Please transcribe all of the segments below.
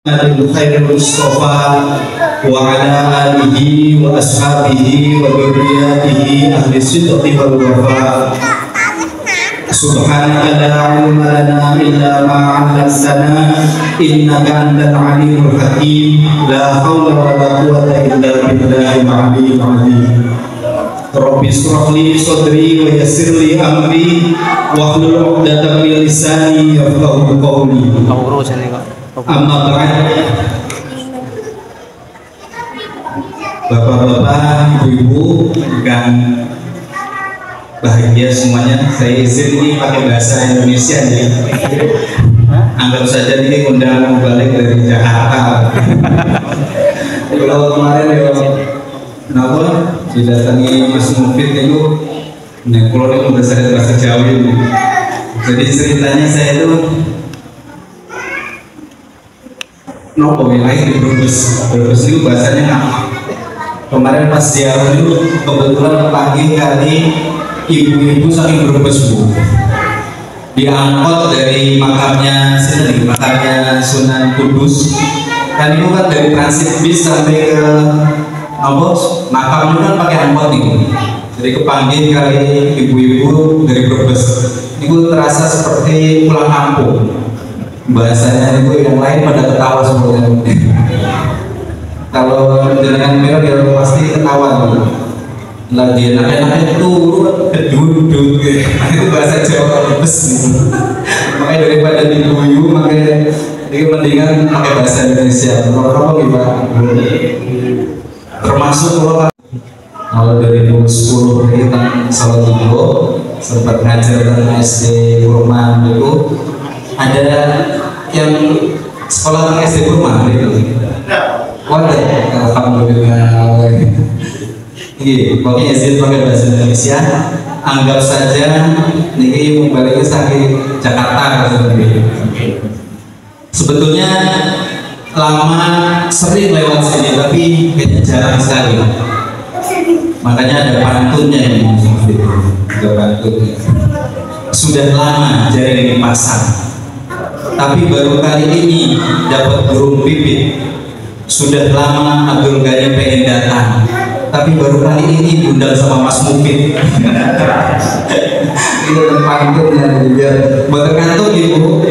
Khairul Mustafa wa ala alihi wa ashabihi wa dzurriyyatihi ahli sidqi wal wafa. Subhanaka la ilma lana illa ma 'allamtana innaka antal alimul hakim. La haula wa la quwwata illa billahil aliyyil azim. Rabbi shrah li sadri wa yassir li amri wa hlul 'uqdatam min lisani yafqahu qawli. Amma ba'd. Bapak-bapak, ibu-ibu yang bahagia semuanya, saya izin ini pakai bahasa Indonesia ya. Anggap saja ini undangan balik dari Jakarta. Kalau kemarin ya kenapa didatangi Mas Mufid itu, nah kalau ini udah saya bahasa Jawa ini. Jadi ceritanya saya itu nopo wilayah di Brebes itu bahasanya apa? Kemarin pas ziarah itu kebetulan pagi kali ibu-ibu saking Brebes bu, diangkut dari makamnya sini, makamnya Sunan Kudus. Dan itu kan dari transit bis sampai ke makam itu kan pakai angkot nih. Jadi kepanggil kali ibu-ibu dari Brebes, itu terasa seperti pulang kampung. Bahasanya itu yang lain pada ketawa semuanya. Kalau dengan merah dia pasti ketawa gitu. Lagi enak-enaknya turun keduduk itu bahasa Jawa lemes gitu. Makanya daripada diguyu makanya dia mendingan pakai bahasa Indonesia. Kalau gimana? Termasuk kalau dari 2010 kita salah tiga sempat ngajar tentang SD Kurman itu ada yang sekolah SD Kurma gitu. Wadah, alhamdulillah. Ini pokoknya izin pakai bahasa Indonesia. Anggap saja ini membaliknya sakit Jakarta seperti. Sebetulnya lama sering lewat sini, tapi kayaknya jarang sekali. Makanya ada pantunnya yang seperti itu. Ada pantunnya. Sudah lama jaring dipasang. Tapi baru kali ini dapat burung pipit. Sudah lama Abdul Ghani pengen datang, tapi baru kali ini diundang sama Mas Mufid. Itu pantunnya biar buat ngantuk ibu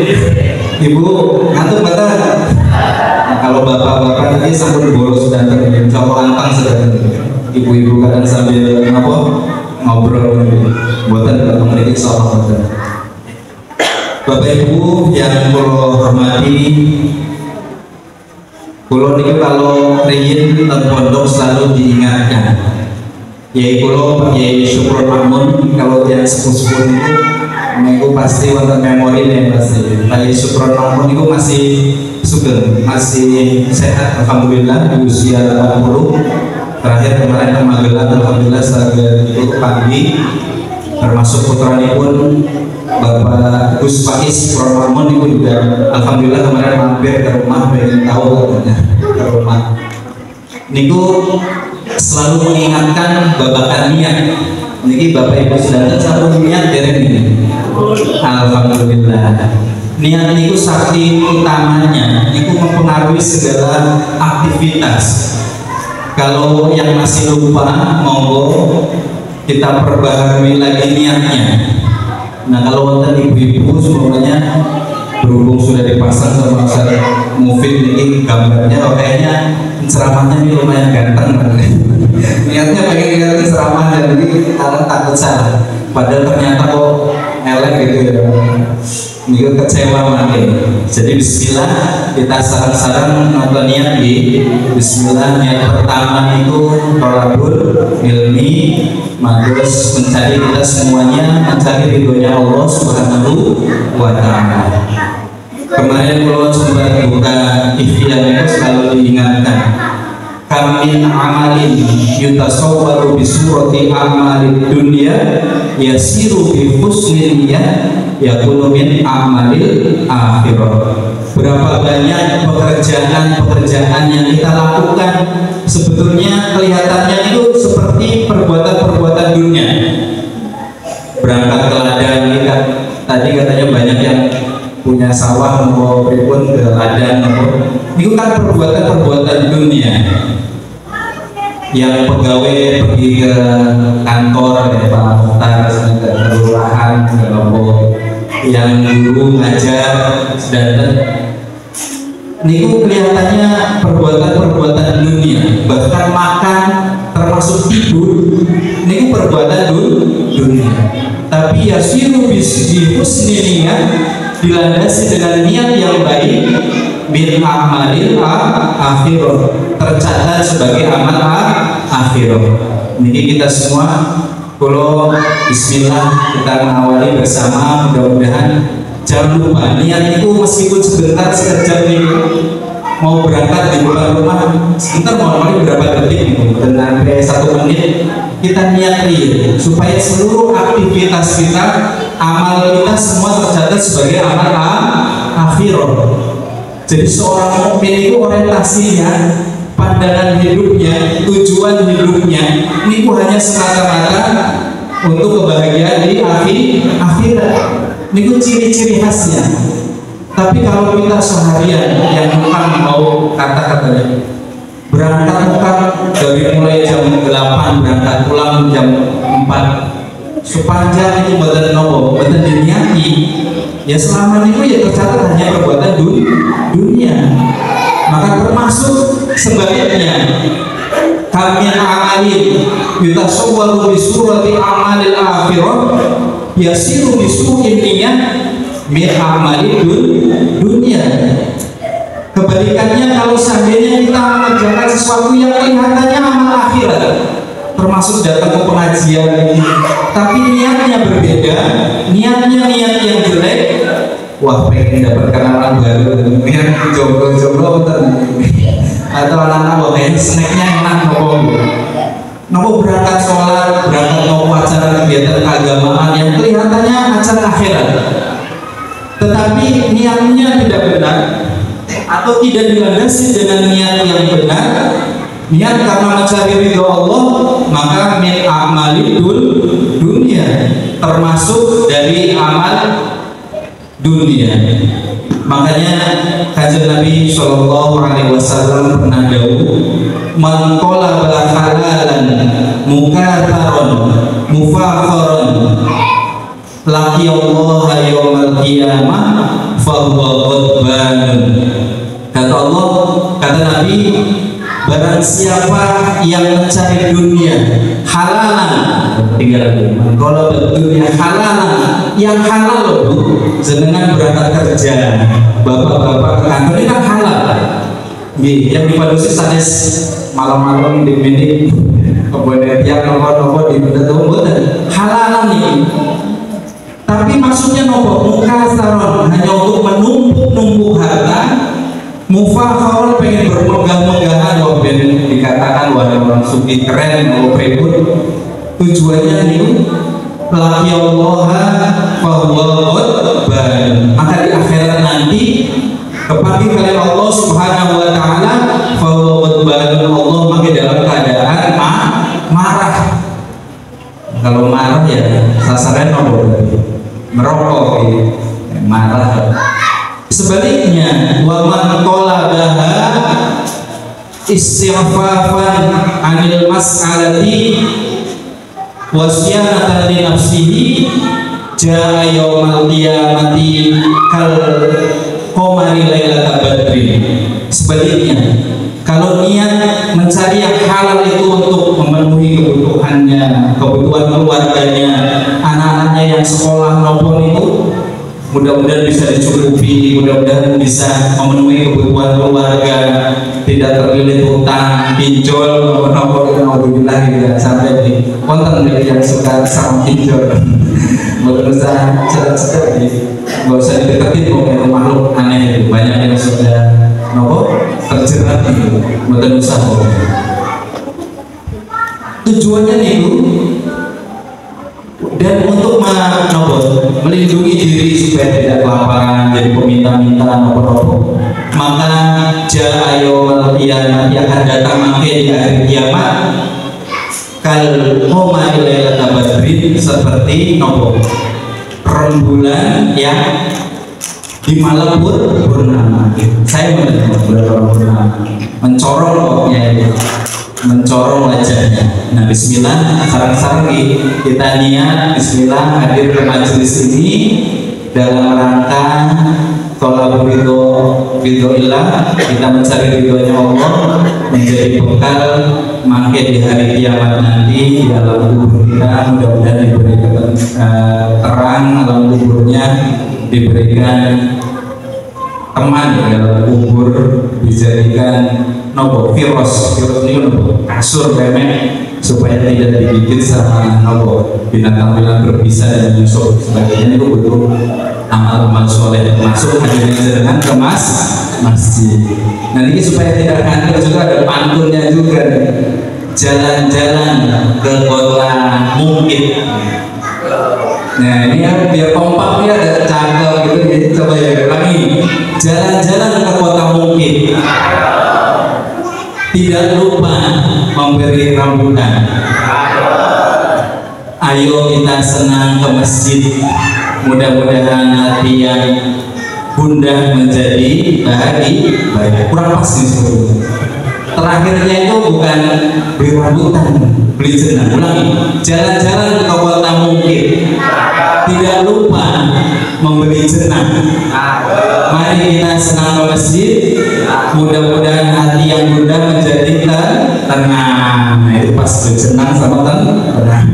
ngantuk betul. Nah, kalau bapak-bapak ini sambil bolos datang sama lantang sedang ibu-ibu kadang sambil ngobrol buatan datang lagi soal betul. Bapak Ibu yang perlu hormati, kulo niku kalau ringin teng pondok selalu diingatkan. Yai kulo Pak Yai Syukur Makmun kalau yang sepuh-sepuh itu niku pasti wonten memori yang pasti. Pak Yai Syukur Makmun itu masih sugeng, masih sehat alhamdulillah di usia 80. Terakhir kemarin ke Magelang alhamdulillah saged itu pagi, termasuk putranipun Bapak Gus Faiz Promon itu juga alhamdulillah kemarin mampir ke rumah, pengen tahu katanya ke rumah. Niku selalu mengingatkan babakan niat. Niki Bapak Ibu sedang selalu niat dari ini. Alhamdulillah. Niat niku sakti utamanya, niku mempengaruhi segala aktivitas. Kalau yang masih lupa, monggo kita perbaharui lagi niatnya. Nah kalau wonten ibu-ibu semuanya berhubung sudah dipasang sama Ustaz Mufid ini gambarnya, kayaknya ceramahnya ini lumayan ganteng. Niatnya pengen lihat ceramah dan ini takut salah. Padahal ternyata kok elek gitu ya. Ini kecewa nanti. Jadi Bismillah kita sarang-sarang nonton niat di Bismillah. Niat pertama itu tolabul ilmi, terus mencari kita semuanya mencari ridhonya Allah Subhanahu wa Ta'ala. Kemarin kalau sempat buka ikhtiar itu selalu diingatkan, kamin amalin yutasawwaru bisurati amalid dunya yasiru bi husnil niyat yakunu min amalil akhirah. Berapa banyak pekerjaan yang kita lakukan sebetulnya kelihatannya itu seperti perbuatan-perbuatan dunia. Berangkat ke ladang kita tadi katanya banyak yang punya sawah mau pripun ke ladang, ini Itu kan perbuatan-perbuatan dunia. Yang pegawai pergi ke kantor ya Pak Mukhtar, ke kelurahan, ke Lombok, yang guru ngajar, sedangkan niku kelihatannya perbuatan-perbuatan dunia, bahkan makan termasuk tidur niku perbuatan dunia. Tapi yasiru bi husni niyat, dilandasi dengan niat yang baik, min amalil akhirah, tercatat sebagai amal akhirah. Ini kita semua kalau bismillah kita mengawali bersama, mudah-mudahan jangan lupa niat itu meskipun sebentar sekejap nih, mau berangkat di depan rumah sebentar, mau berapa detik nih, dengan 1 menit kita niat supaya seluruh aktivitas kita, amal kita semua tercatat sebagai amal akhirah. Jadi seorang mukmin itu orientasinya, pandangan hidupnya, tujuan hidupnya ini hanya semata-mata untuk kebahagiaan di akhirat. Ini ciri-ciri khasnya. Tapi kalau kita seharian yang bukan mau kata-katanya berangkat bukan dari mulai jam 8 berangkat pulang jam 4, sepanjang itu badan nopo, badan diniati, ya selama itu ya tercatat hanya perbuatan dunia. Maka termasuk sebaliknya, kami amalin kita sawwalu bi surati amalil akhirah yasiru bi su'in niyat min amalid dunia. Kebalikannya, kalau seandainya kita mengerjakan sesuatu yang kelihatannya amal akhirat, termasuk datang ke pengajian ini, tapi niatnya berbeda, niatnya niat yang jelek, wah pengen dapat kenalan baru, niat jomblo-jomblo atau anak-anak wah pengen snacknya enak nopo berangkat sholat, berangkat nopo acara kegiatan keagamaan yang kelihatannya acara akhirat, tetapi niatnya tidak benar atau tidak dilandasi dengan niat yang benar, niat karena mencari ridho Allah, maka min amalid dunia, termasuk dari amal dunia. Makanya kanjeng Nabi Shallallahu Alaihi Wasallam pernah dawuh, man qala halalan mukatharon mufakharon laki Allah yaumal qiyamah fahuwa ghadbanun. Kata Allah, kata Nabi, barang siapa yang mencari dunia halalan, tinggal kalau dunia halalan, yang halal loh Bu, jenengan berangkat kerja, bapak-bapak ke kantor ini kan halal. Yang dipadusi sanes malam-malam di mini kemudian tiap nopo-nopo di betul halalan nih. Tapi maksudnya nopo mukasaron, hanya untuk menumpuk-numpuk harta, mufakharon pengen bermegah-megahan, wah ben dikatakan wah orang sugih keren mau pribun. Tujuannya itu laki Allah fahuwa ghadban, maka di akhirat nanti kepanggil oleh Allah Subhanahu wa taala fahuwa ghadban, Allah maka dalam keadaan marah. Kalau marah ya sasaran nopo merokok ya, marah. Sebaliknya, wa man qalabaha istighfafan anil mas'alati wasyanatan li nafsihi jaa yaumal qiyamati kal qamari lailatal badri. Sebaliknya, kalau niat mencari yang halal itu untuk memenuhi kebutuhannya, kebutuhan keluarganya, anak-anaknya yang sekolah maupun itu, mudah-mudahan bisa dicukupi, mudah-mudahan bisa memenuhi kebutuhan keluarga, tidak terlilit hutang, pinjol, maupun alhamdulillah tidak sampai di konten yang suka sama pinjol. Nggak usah cerita-cerita, nggak usah dideketin pokoknya makhluk aneh itu, banyak yang sudah terjerat itu, bukan usaha. Tujuannya itu dan untuk melindungi diri supaya tidak kelaparan, jadi peminta-minta nopo-nopo. Maka jaa yaumul qiyamah, akan datang mangke di hari kiamat kal qamari lailatal badri, seperti nopo rembulan yang di malam purnama. Saya melihat bulan purnama mencorong koknya itu, mencorong wajahnya. Nah, bismillah, sarang-sarang kita niat bismillah hadir ke majelis ini dalam rangka tolak ridho ilah, kita mencari ridhonya Allah, menjadi bekal mangke di hari kiamat nanti di alam kubur kita. Mudah-mudahan diberikan terang alam kuburnya, diberikan teman di dalam kubur, dijadikan nopo virus ini nopo kasur remek supaya tidak digigit sama nopo binatang-binatang berbisa dan musuh sebagainya. Itu butuh amal-amal soleh, termasuk hadirnya dengan ke masjid. Nah ini supaya tidak kantor juga ada pantunnya juga, jalan-jalan ke kota mungkin. Nah ini ya biar kompak ya, ada cakep gitu. Jadi coba ya ulangi, jalan-jalan ke kota mungkin, tidak lupa memberi rambutan. Ayo kita senang ke masjid, mudah-mudahan hati yang gundah menjadi bahagia. Kurang pas nih sebetulnya. Terakhirnya itu bukan beli rambutan, beli jenang. Ulangi, jalan-jalan ke kota mungkin, tidak lupa membeli jenang. Mari kita senang ke masjid, mudah-mudahan hati yang gundah menjadi tenang. Nah itu pas beli jenang sama tenang.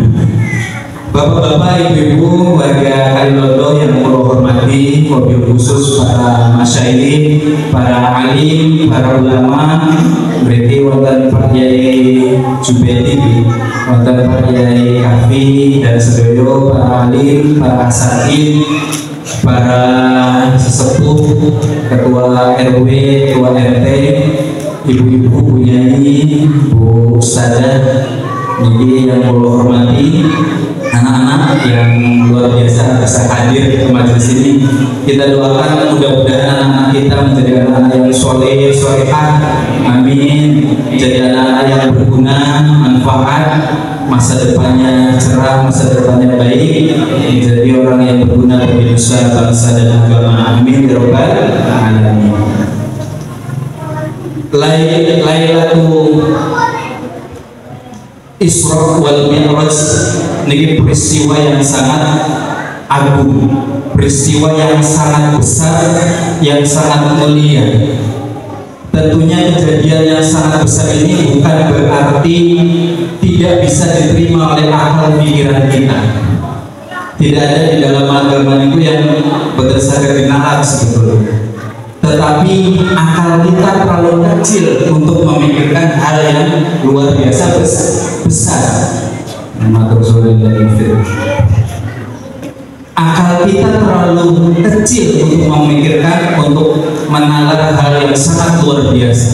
Bapak-bapak, ibu-ibu, warga Kalilondo yang perlu hormati, wabil khusus para masyayikh, para alim, para ulama, berarti wonten Pak Yai Jubedi, wonten Pak Yai Kafi dan sedoyo para alim, para asatid, para sesepuh, ketua RW, ketua RT, ibu-ibu, Bu Yai, Bu Ustazah, ini yang perlu hormati, anak-anak yang luar biasa bisa hadir ke majelis ini. Kita doakan mudah-mudahan anak-anak kita menjadi anak-anak yang soleh, solehah, amin. Jadi anak-anak yang berguna, manfaat, masa depannya cerah, masa depannya baik, menjadi orang yang berguna bagi nusa, bangsa dan agama, amin ya rabbal alamin. Lailatul Isra wal Mi'raj ini peristiwa yang sangat agung, peristiwa yang sangat besar, yang sangat mulia. Tentunya kejadian yang sangat besar ini bukan berarti tidak bisa diterima oleh akal pikiran kita. Tidak ada di dalam agama itu yang berdasarkan nalar sebetulnya. Tetapi akal kita terlalu kecil untuk memikirkan hal yang luar biasa besar. Akal kita terlalu kecil untuk memikirkan, untuk menalar hal yang sangat luar biasa.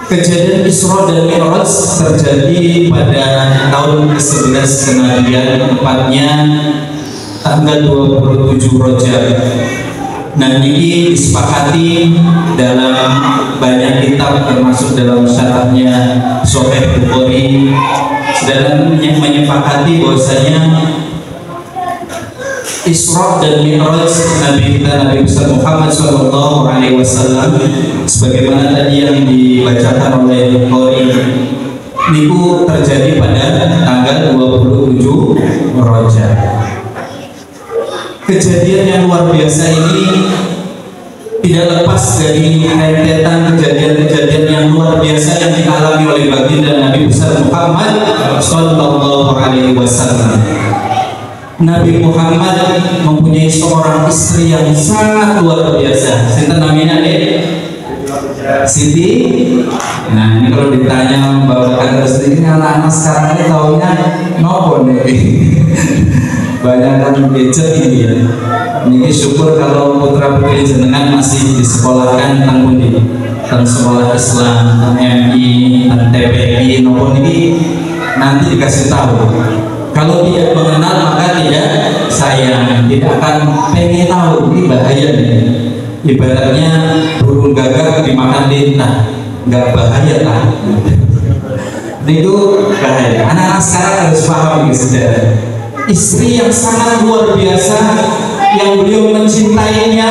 Kejadian Isra dan Mi'raj terjadi pada tahun ke-11 kenabian, tepatnya tanggal 27 Rajab. Nah ini disepakati dalam banyak kitab, termasuk dalam syarahnya Sahih Bukhari, sedang menyepakati bahwasanya Isra dan Mi'raj Nabi kita Nabi besar Muhammad SAW, sebagaimana tadi yang dibacakan oleh Bukhari, niku terjadi pada tanggal 27 Rajab. Kejadian yang luar biasa ini tidak lepas dari rentetan kejadian-kejadian yang luar biasa yang dialami oleh baginda Nabi besar Muhammad Sallallahu Alaihi Wasallam. Nabi Muhammad mempunyai seorang istri yang sangat luar biasa. Sinten namanya Siti. Nah ini kalau ditanya bapak istri ini anak-anak sekarang ini taunya nopo nih. Banyak kan gadget ini ya. Ini syukur kalau putra putri jenengan masih disekolahkan tentang pundi, tentang sekolah Islam, tentang MI, tentang TPI, nopo ini nanti dikasih tahu. Kalau tidak mengenal maka tidak sayang, tidak akan pengen tahu. Ini bahaya nih. Ibaratnya burung gagak dimakan lintah, nggak bahaya tak? Itu bahaya. Anak-anak sekarang harus paham ini sejarah. Istri yang sangat luar biasa yang beliau mencintainya,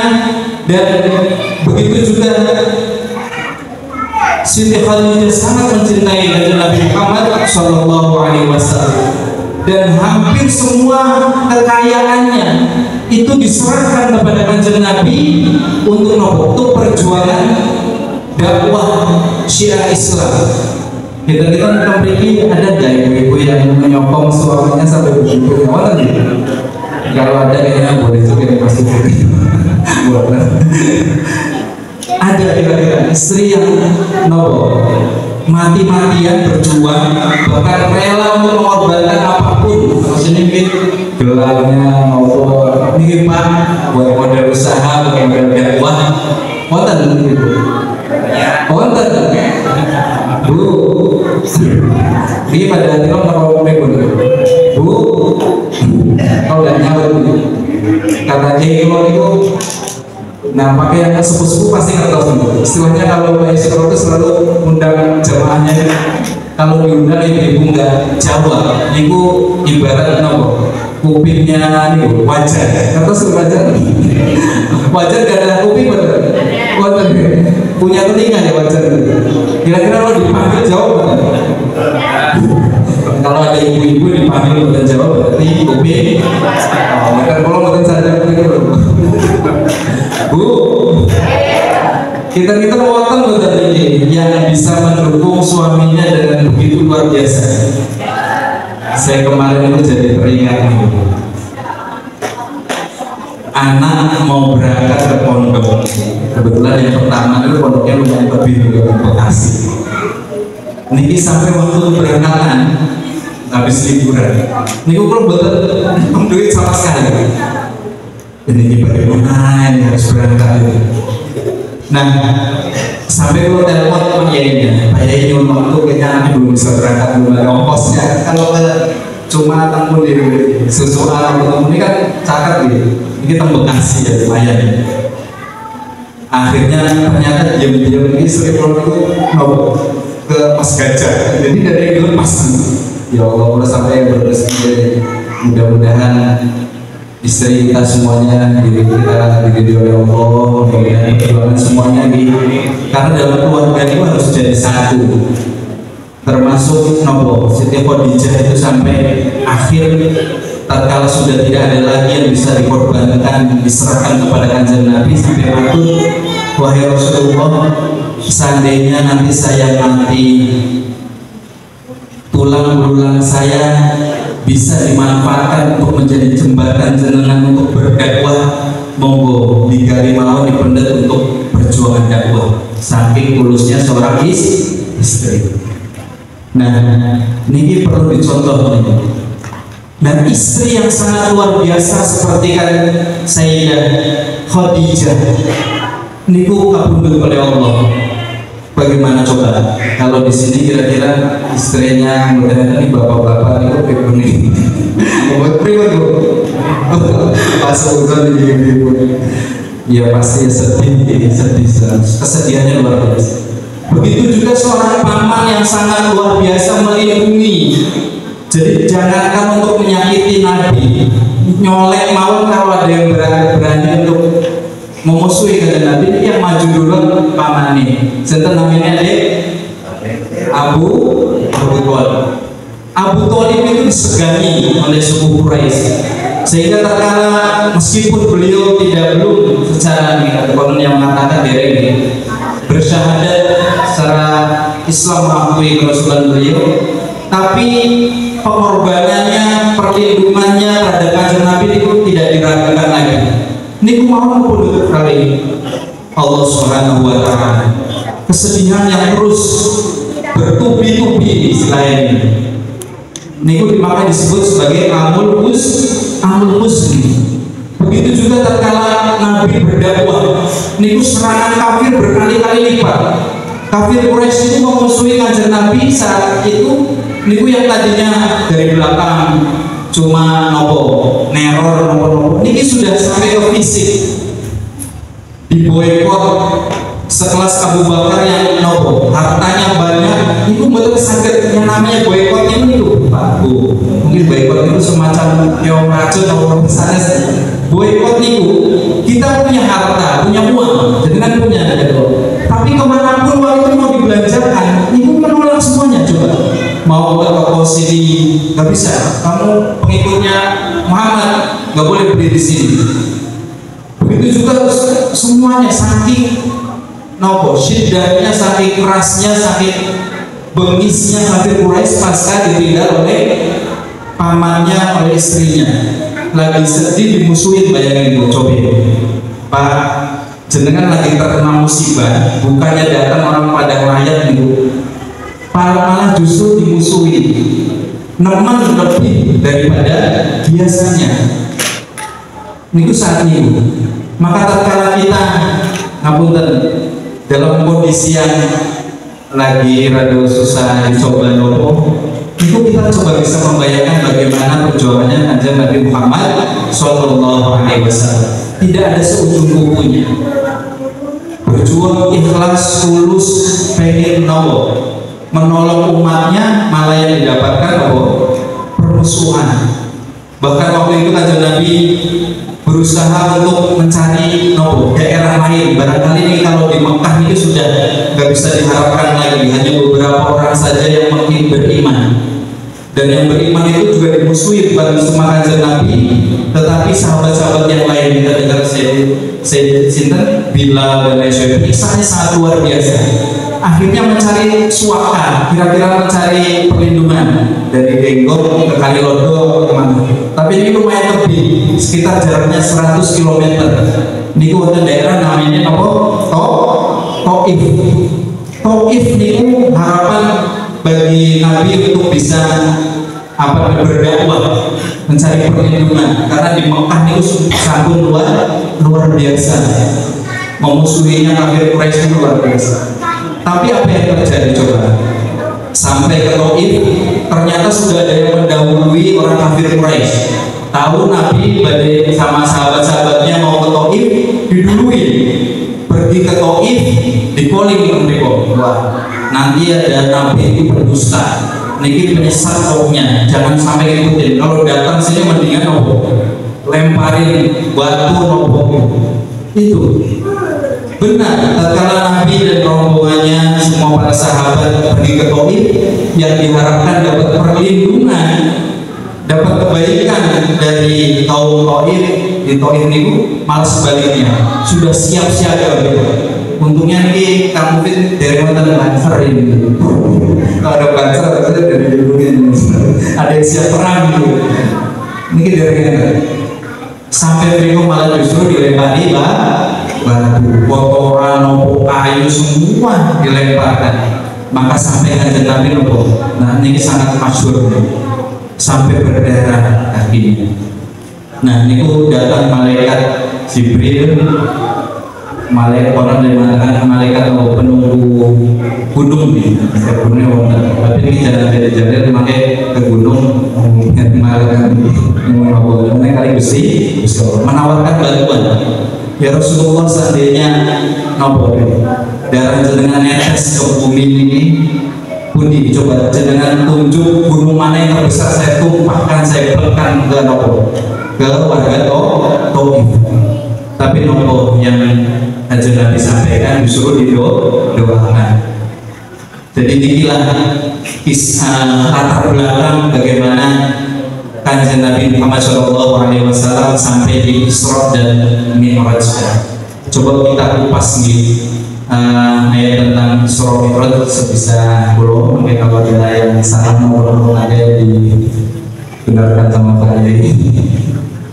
dan begitu juga Siti Khadijah sangat mencintai Kanjeng Nabi Muhammad Shallallahu Alaihi Wasallam, dan hampir semua kekayaannya itu diserahkan kepada Kanjeng Nabi untuk perjuangan dakwah Syiah Islam. Kita memiliki ada nggak ibu-ibu yang menyokong suaminya sampai begitu? Kalau ada kayaknya boleh juga masuk. Ada kira-kira istri yang mati-matian berjuang, bahkan rela untuk mengorbankan apapun, maksudnya gelarnya maupun ini Pak buat modal usaha, buat modal dakwah, wonten gitu, wonten Bu, ini pada hati lo kalau Bu, kalau nggak nyawa kata Kiai itu. Nah, pakai yang sepuh-sepuh pasti nggak tahu. Istilahnya kalau Pak Yusuf itu selalu undang jamaahnya. Kalau diundang ibu nggak jawab, itu ibarat nopo kupingnya nih wajar. Atau sewajar wajar gak ada kuping betul. Wajar punya telinga ya wajar. Kira-kira kalau dipanggil jawab betul. Kalau ada ibu-ibu dipanggil betul jawab berarti kuping. Kan kalau betul saja begitu. Bu, kita wonten betul ini yang bisa mendukung suaminya dengan begitu luar biasa. Saya kemarin itu jadi teringat nih, anak mau berangkat ke pondok. Kebetulan yang pertama itu pondoknya lumayan lebih dari Bekasi. Niki sampai waktu keberangkatan habis liburan, niku kalau betul duit sama sekali. Ini bagaimana ini harus berangkat itu. Nah, sampai kalau telepon Pak Yainya, Pak Yai nyuruh waktu kayaknya nanti belum bisa berangkat, belum ada ongkosnya. Kalau cuma tanggung di susuan ini kan cakat gitu. Ini kita Bekasi ya lumayan. Akhirnya ternyata diam-diam ini sering itu ke Mas Gajah. Jadi dari itu lepas. Ya Allah, sampai berrezeki. Mudah-mudahan istri kita semuanya, diri kita diri oleh Allah, dan semuanya karena dalam keluarga itu harus jadi satu, termasuk Siti Khadijah itu sampai akhir tatkala sudah tidak ada lagi yang bisa dikorbankan, diserahkan kepada Kanjeng Nabi sampai matur, wahai Rasulullah, seandainya nanti saya mati, tulang belulang saya bisa dimanfaatkan untuk menjadi jembatan jenengan untuk berdakwah, monggo digali mawon dipendet untuk perjuangan dakwah. Saking tulusnya seorang istri. Nah, ini perlu dicontoh nih. Dan istri yang sangat luar biasa seperti kan Sayyidah Khadijah, niku kabundut oleh Allah. Bagaimana coba kalau di sini kira-kira istrinya mudah-mudahan ini bapak-bapak itu pribadi buat pribadi pas udah di ya pasti sedih kesedihannya luar biasa. Begitu juga seorang paman yang sangat luar biasa melindungi. Jadi jangankan untuk menyakiti Nabi, nyolek mau kalau ada yang berani untuk memusuhi Kanjeng Nabi, ini yang maju dulu paman nih. Senten namanya Abu Thalib. Abu Thalib itu disegani oleh suku Quraisy, sehingga terkala meskipun beliau belum secara konon yang mengatakan dereng bersyahadat secara Islam mengakui kerasulan beliau, tapi pengorbanannya, perlindungannya pada Kanjeng Nabi itu tidak diragukan lagi. Ini mau pun kali Allah Subhanahu wa Ta'ala, kesedihan yang terus bertubi-tubi selain ini dimakanya disebut sebagai amul muslim. Begitu juga tatkala Nabi berdakwah, niku serangan kafir berkali-kali lipat. Kafir Quraisy itu memusuhi Kanjeng Nabi saat itu, niku yang tadinya dari belakang cuma neror niki sudah sampai ke fisik, diboykot. Sekelas Abu Bakar yang hartanya banyak, itu betul sakit. Yang namanya boykot itu Pak Bu, mungkin boykot itu semacam yang racun atau misalnya boykot niku. Kita punya harta, punya uang, jenengan punya gitu. Tapi kemanapun uang itu mau dibelanjakan, niku menolak semuanya. Coba mau ke toko sini nggak bisa, kamu pengikutnya Muhammad nggak boleh beli di sini. Begitu juga semuanya, saking nopo syiddahnya, saking kerasnya, saking bengisnya kafir Quraisy pasca ditinggal oleh pamannya, oleh istrinya. Lagi sedih dimusuhin, bayangin bu, coba Pak, jenengan lagi terkena musibah, bukannya datang orang pada rakyat nih, malah justru dimusuhin, nemen lebih daripada biasanya. Niku saat ini, maka tatkala kita ngapunten dalam kondisi yang lagi rada susah dicoba nopo, itu kita coba bisa membayangkan bagaimana perjuangannya Kanjeng Nabi Muhammad Shallallahu Alaihi Wasallam. Tidak ada seujung kukunya, berjuang ikhlas, tulus, pengen nopo menolong umatnya, malah yang didapatkan nopo permusuhan. Bahkan waktu itu Kanjeng Nabi berusaha untuk mencari daerah lain. Barangkali ini kalau di Mekah ini sudah nggak bisa diharapkan lagi, hanya beberapa orang saja yang mungkin beriman, dan yang beriman itu juga dimusuhi bukan cuma Kanjeng Nabi, tetapi sahabat-sahabat yang lain. Kita dengar Sinten Bilal dan lain sebagainya, kisahnya sangat luar biasa. Akhirnya mencari suaka, kira-kira mencari perlindungan dari Genggong ke Kalilodo kemana. Tapi ini lumayan lebih, sekitar jaraknya 100 km. Ini ada daerah namanya apa? Taif. Taif ini harapan bagi Nabi untuk bisa berdakwah, mencari perlindungan, karena di Mekah itu sampun luar biasa, memusuhinya kafir Quraisy itu luar biasa. Tapi apa yang terjadi coba? Sampai ke Taif, ternyata sudah ada yang mendahului orang kafir Quraisy. Tahu Nabi badai sama sahabat-sahabatnya mau ke Taif, didului. Pergi ke Taif, dipoling mereka. Wah, nanti ada Nabi itu berdusta. Niki penyesat kaumnya, jangan sampai ikutin. Kalau datang sini mendingan lemparin batu itu. Benar, tatkala Nabi dan rombongannya semua para sahabat pergi ke Taif, yang diharapkan dapat perlindungan, dapat kebaikan dari kaum Taif. Di Taif ini malah sebaliknya, sudah siap-siap gitu. Untungnya nih kamu dari mantan Banser ini. Kalau ada Banser itu dari dulu ini, ada yang siap perang gitu. Ini dari mana? Sampai mereka malah justru dilempari batu, kotoran, nopo, kayu semua dilemparkan. Maka sampai Kanjeng Nabi nopo, nah ini sangat masyhur, sampai berdarah kakinya. Nah ini datang malaikat Jibril, malaikat orang yang mengatakan malaikat penunggu gunung nih, gunungnya wonten. Tapi ini jalan dari jalan memakai ke gunung, malaikat mengenai kali besi, menawarkan bantuan. Ya Rasulullah, seandainya nopo darah jenengan netes ke bumi ini, pundi coba jenengan tunjuk gunung mana yang terbesar, saya tumpahkan, saya pelkan ke nopo, ke warga Taif. Tapi nopo yang Kanjeng Nabi sampaikan disuruh didoakan. Jadi inilah kisah latar belakang bagaimana Kanjeng Nabi Muhammad SAW sampai di Isra dan Mi'raj. Coba kita kupas nih ayat tentang Isra Mi'raj sebisa pulau. Mungkin kalau ada yang salah mau ada dibenarkan sama Pak Yai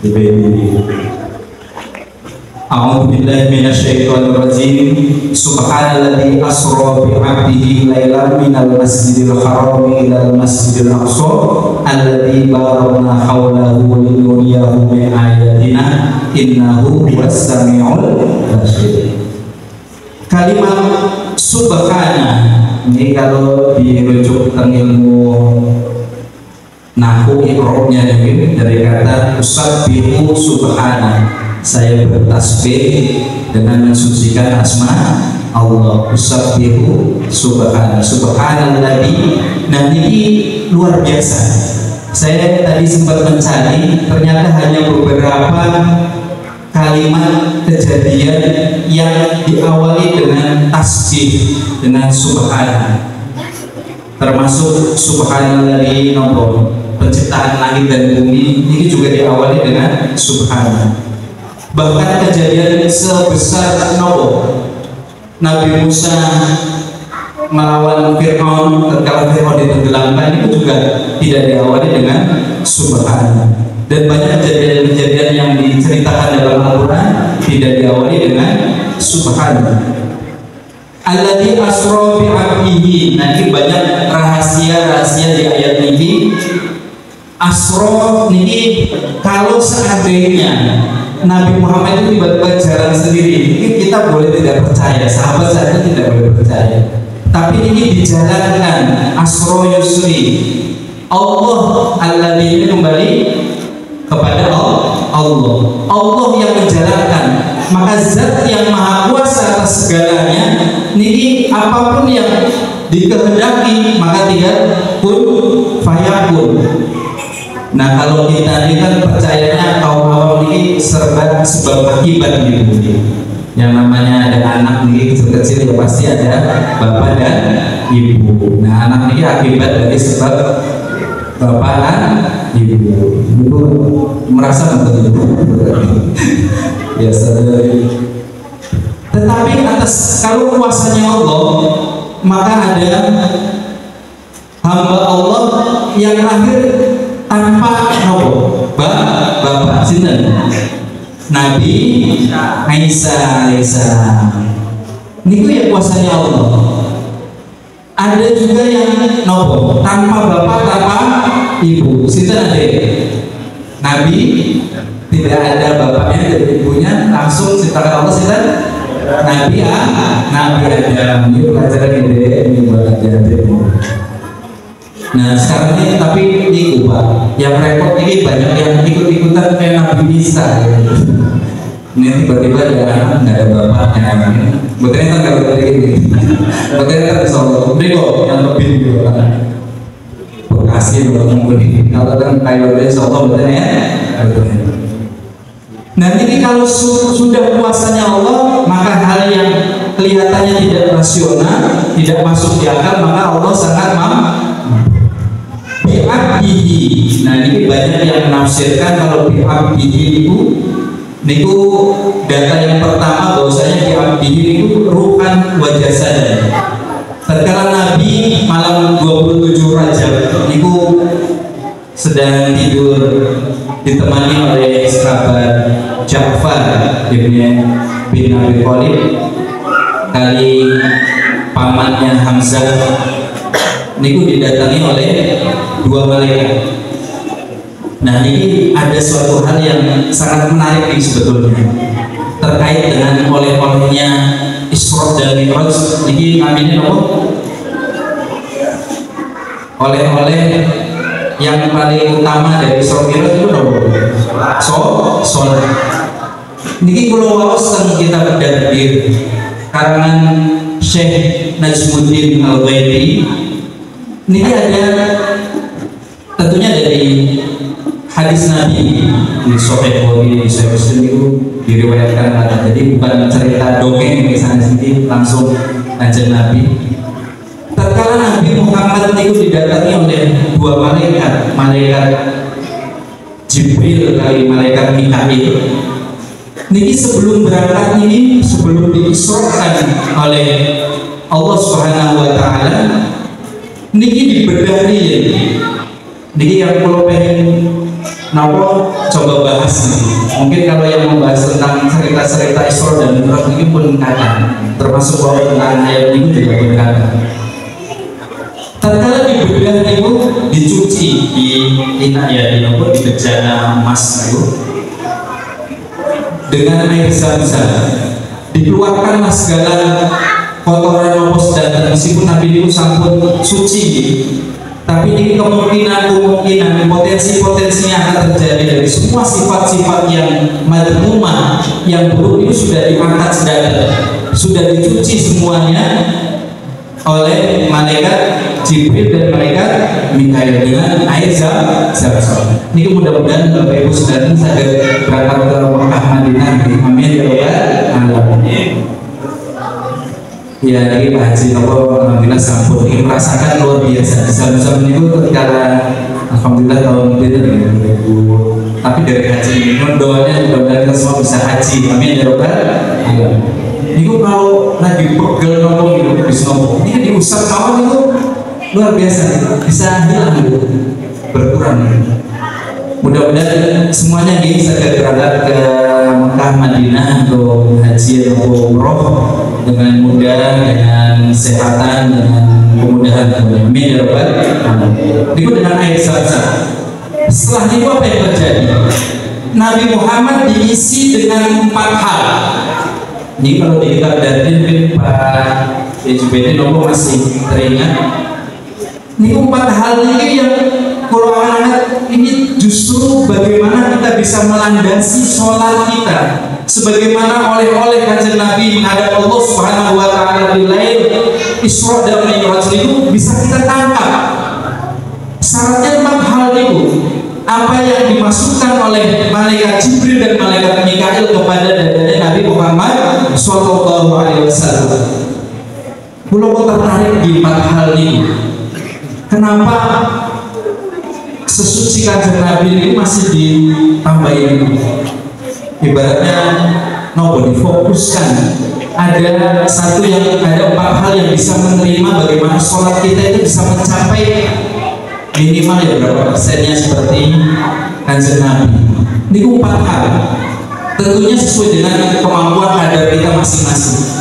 di BNI. A'udzu billahi minasyaitonir rajim. Subhanalladzi asra bi 'abdihi lailan minal masjidil haram ilal masjidil aqsa alladzi barakna haulahu linuriyahu min ayatina innahu huwas-sami'ul basir. Kalimat subhana ini kalau dirujuk ke ilmu nahwu i'rabnya dari kata usabbihu subhana, saya bertasbih dengan mensucikan asma Allah. Usabbihu subhana, subhanalladzi. Nah ini luar biasa. Saya tadi sempat mencari, ternyata hanya beberapa kalimat kejadian yang diawali dengan tasbih, dengan subhanallah, termasuk subhanalladzi nopo penciptaan langit dan bumi ini juga diawali dengan subhanallah. Bahkan kejadian sebesar nopo Nabi Musa melawan Fir'aun, ketika Fir'aun ditenggelamkan, itu juga tidak diawali dengan subhanallah. Dan banyak kejadian-kejadian yang diceritakan dalam Al-Quran tidak diawali dengan subhanallah. Alladzi asra bi 'abdihi. Nanti banyak rahasia-rahasia di ayat ini. Asra ini kalau seandainya Nabi Muhammad itu tiba-tiba jalan sendiri, ini kita boleh tidak percaya, sahabat saja tidak boleh percaya. Tapi ini dijalankan, asro yusri. Allah alladzi ini kembali kepada Allah. Allah yang menjalankan. Maka zat yang maha kuasa atas segalanya, ini apapun yang dikehendaki maka tidak kun fayakun. Nah, kalau kita ini kan percayanya kaum awam ini serba sebab akibat gitu. Yang namanya ada anak nih kecil-kecil ya pasti ada bapak dan ibu. Nah, anak ini akibat dari sebab bapak dan ibu. Ibu merasa betul biasa dari. Tetapi atas kalau kuasanya Allah, maka ada hamba Allah yang lahir tanpa nopo bapak sinten Nabi Isa alaihissalam. Niku ya kuasanya Allah. Ada juga yang nopo tanpa bapak tanpa ibu. Sinten ada Nabi tidak ada bapaknya dan ibunya, langsung ciptakan Allah sinten Nabi Adam. Ini pelajaran ini buat adik-adik. Nah sekarang ini tapi ini Pak, yang repot ini banyak yang ikut-ikutan kayak Nabi Isa gitu. Ini tiba-tiba ada anak nggak ada bapaknya, betulnya kan nggak kayak gini, betulnya kan soal berikut yang lebih gitu kan. Bekasi belum mungkin kalau kan kayak udah soal betulnya ya. Nah ini kalau sudah kuasanya Allah, maka hal yang kelihatannya tidak rasional, tidak masuk di akal, maka Allah sangat bi'abdihi. Nah ini banyak yang menafsirkan kalau bi'abdihi niku data yang pertama bahwasanya bi'abdihi niku ruhan wa jasadan. Tatkala Nabi malam 27 Rajab niku sedang tidur ditemani oleh sahabat Ja'far bin Abi Thalib kali pamannya Hamzah niku didatangi oleh dua malaikat. Nah ini ada suatu hal yang sangat menarik nih sebetulnya terkait dengan oleh-olehnya Isra dan Mi'raj. Ini namanya apa? Oleh-oleh yang paling utama dari Isra Mi'raj itu apa? Sholat. Niki kula waos teng kitab Tadbir karangan Syekh Najmuddin Al-Ghaiti. Niki ada tentunya dari hadis Nabi di Sahih Bukhari, di Sahih Muslim itu diriwayatkan ada. Jadi bukan cerita dongeng misalnya sendiri, langsung kanjeng Nabi. Tatkala Nabi Muhammad itu didatangi oleh dua malaikat, malaikat Jibril kali malaikat Mikail. Niki sebelum berangkat ini, sebelum diisrakan oleh Allah Subhanahu wa taala, niki dibedahi. Niki yang kalau pengen Napo coba bahas nih. Mungkin kalau yang membahas tentang cerita-cerita Isra dan Mi'raj ini pun kata, termasuk bahwa tentang ayat ini juga pun kata. Tatkala dibedah itu dicuci di di bejana emas itu dengan air zam-zam, dikeluarkanlah segala kotoran opos dan meskipun Nabi itu sampun suci. Tapi ini kemungkinan potensi-potensi yang akan terjadi dari semua sifat-sifat yang madhumah, yang buruk itu sudah diangkat sudah dicuci semuanya. oleh malaikat Jibril dan malaikat Mikail dengan air zam-zam. Ini mudah-mudahan Bapak Ibu Saudara saged berangkat ke Mekah Madinah. Amin ya rabbal alamin. Ya, ini Pak Haji alhamdulillah sampun ini merasakan luar biasa. Zam-zam itu ketika alhamdulillah tahun itu 2000. Tapi dari haji ini doanya mudah-mudahan kita semua bisa haji. Amin ya rabbal alamin. Itu kalau lagi pegel ngomong gitu bisa ngomong. Ini diusap mawon itu luar biasa, bisa hilang gitu, berkurang. Mudah-mudahan semuanya ini saya berangkat ke Mekah Madinah untuk haji atau umroh dengan mudah, dengan kesehatan, dengan kemudahan. Amin ya rabbal alamin. Itu dengan air zam-zam. Setelah itu apa yang terjadi? Nabi Muhammad diisi dengan 4 hal. Ini kalau di kitab Darwin mungkin Pak Yejubedi Nopo masih teringat. Ini 4 hal ini yang kalau anak-anak ini justru bagaimana kita bisa melandasi sholat kita, sebagaimana oleh kanjeng Nabi menghadap Allah Subhanahu Wa Taala di lail Isra dan Mi'raj itu bisa kita tangkap. Syaratnya 4 hal itu. Apa yang dimasukkan oleh malaikat Jibril dan malaikat Mikail kepada dadanya Nabi Muhammad Sallallahu Alaihi Wasallam. Pulau tertarik di 4 hal ini. Kenapa sesuci kanjeng Nabi ini masih ditambahin? Ibaratnya nopo difokuskan. Ada satu yang ada 4 hal yang bisa menerima bagaimana sholat kita itu bisa mencapai minimal ya berapa persennya seperti kanjeng Nabi. Ini 4 hal. Tentunya sesuai dengan kemampuan kadar kita masing-masing.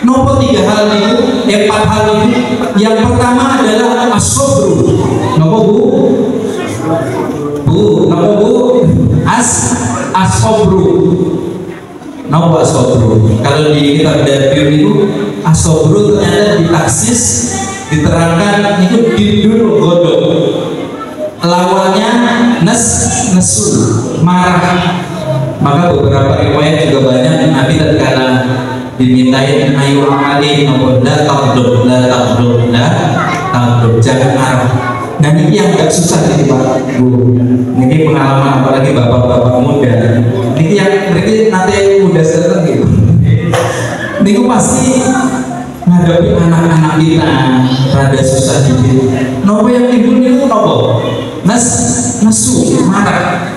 Nopo 3 hal itu, 4 hal itu. Yang pertama adalah as-sabru. Nopo Bu? As-sabru. Nopo as-sabru. Kalau di kitab Darwin itu as-sabru ternyata ditaksis diterangkan itu didul godok, lawannya nesu, marah. Maka beberapa riwayat juga banyak Nabi tatkala dimintain ayu amali maupun la taqdub, jangan marah. Dan ini yang gak susah nih Pak Bu. Ini pengalaman apalagi bapak-bapak muda. Ini yang mereka nanti muda sekali gitu. Ini pasti menghadapi anak-anak kita rada susah dikit. Nopo yang ibu itu nopo? Nesu, marah.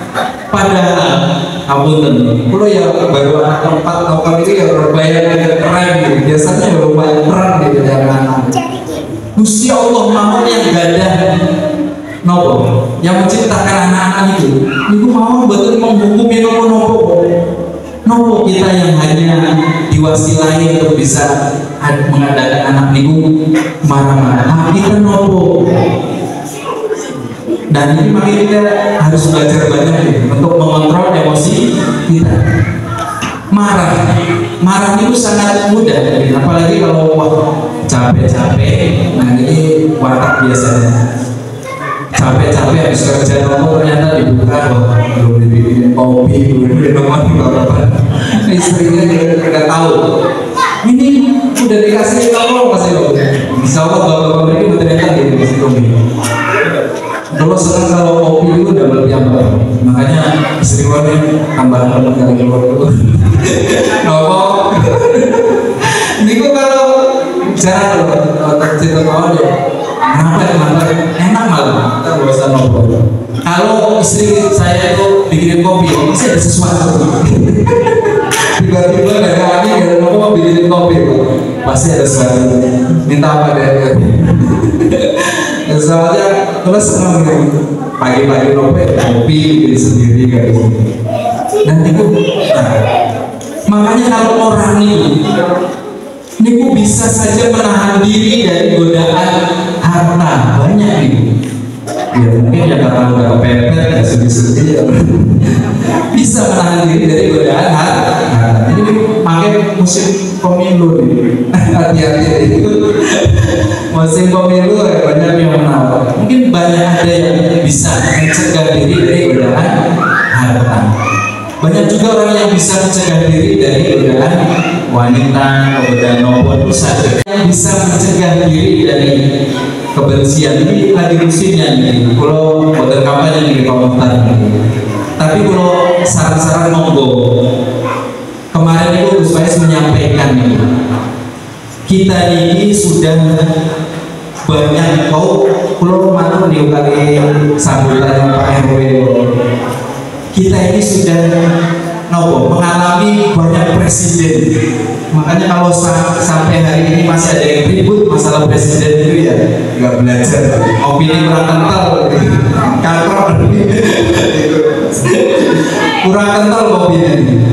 Padahal apunten, kalau ya baru anak 4 nopo itu ya lumayan keren gitu. Biasanya ya lumayan keren gitu dari anak. Gusti Allah mau yang gadah nopo, yang menciptakan anak-anak itu mau betul menghukumi nopo kita yang hanya diwasilai untuk bisa mengadakan anak niku marah-marah. Kita nopo. Dan ini makanya kita harus belajar banyak ya, untuk mengontrol emosi kita. Marah itu sangat mudah, apalagi kalau capek-capek. Nah ini watak biasanya. Capek-capek habis kerja nopo ternyata dibuka belum dibikin kopi, belum diminum apa. Istrinya nggak tahu. Ini udah dikasih nopo kasih nopo. Insya Allah bapak-bapak ini ternyata dikasih kopi. Kalau senang kalau kopi itu udah berjambah, makanya istri warna tambah kali keluar dulu. Nopo. Niku kalau jarang kalau tercita kawan ya. Kenapa enak malah kita nggak usah nopo. Kalau istri saya itu bikin kopi, pasti ada sesuatu. Tiba-tiba dari kami ada nopo bikin kopi, pasti ada sesuatu. Minta apa deh? Soalnya terus senang gitu. Pagi-pagi nopo kopi bikin sendiri kayak gitu. Dan itu, makanya kalau orang ini niku bisa saja menahan diri dari godaan harta banyak nih. Ya mungkin ya karena udah kepepet ya sedih-sedih ya. Bisa menahan diri dari godaan harta. Jadi pakai musim pemilu nih. Hati-hati itu. Musim pemilu ya banyak yang menawar. Mungkin banyak ada yang bisa mencegah diri dari godaan harta. Banyak juga orang yang bisa mencegah diri dari godaan wanita, godaan nopo itu saja. Yang yang bisa mencegah diri dari kebencian ini lagi musimnya nih. Kalau buatan kampanye nih komentar nih. Tapi kalau saran-saran monggo. Kemarin itu Gus Faiz menyampaikan nih, kita ini sudah banyak kalau matur nih kali sambutan Pak RW. Kita ini sudah mengalami banyak presiden. Makanya kalau sampai hari ini masih ada yang ribut masalah presiden itu ya nggak belajar. Opini kurang kental, kantor kurang kental opini.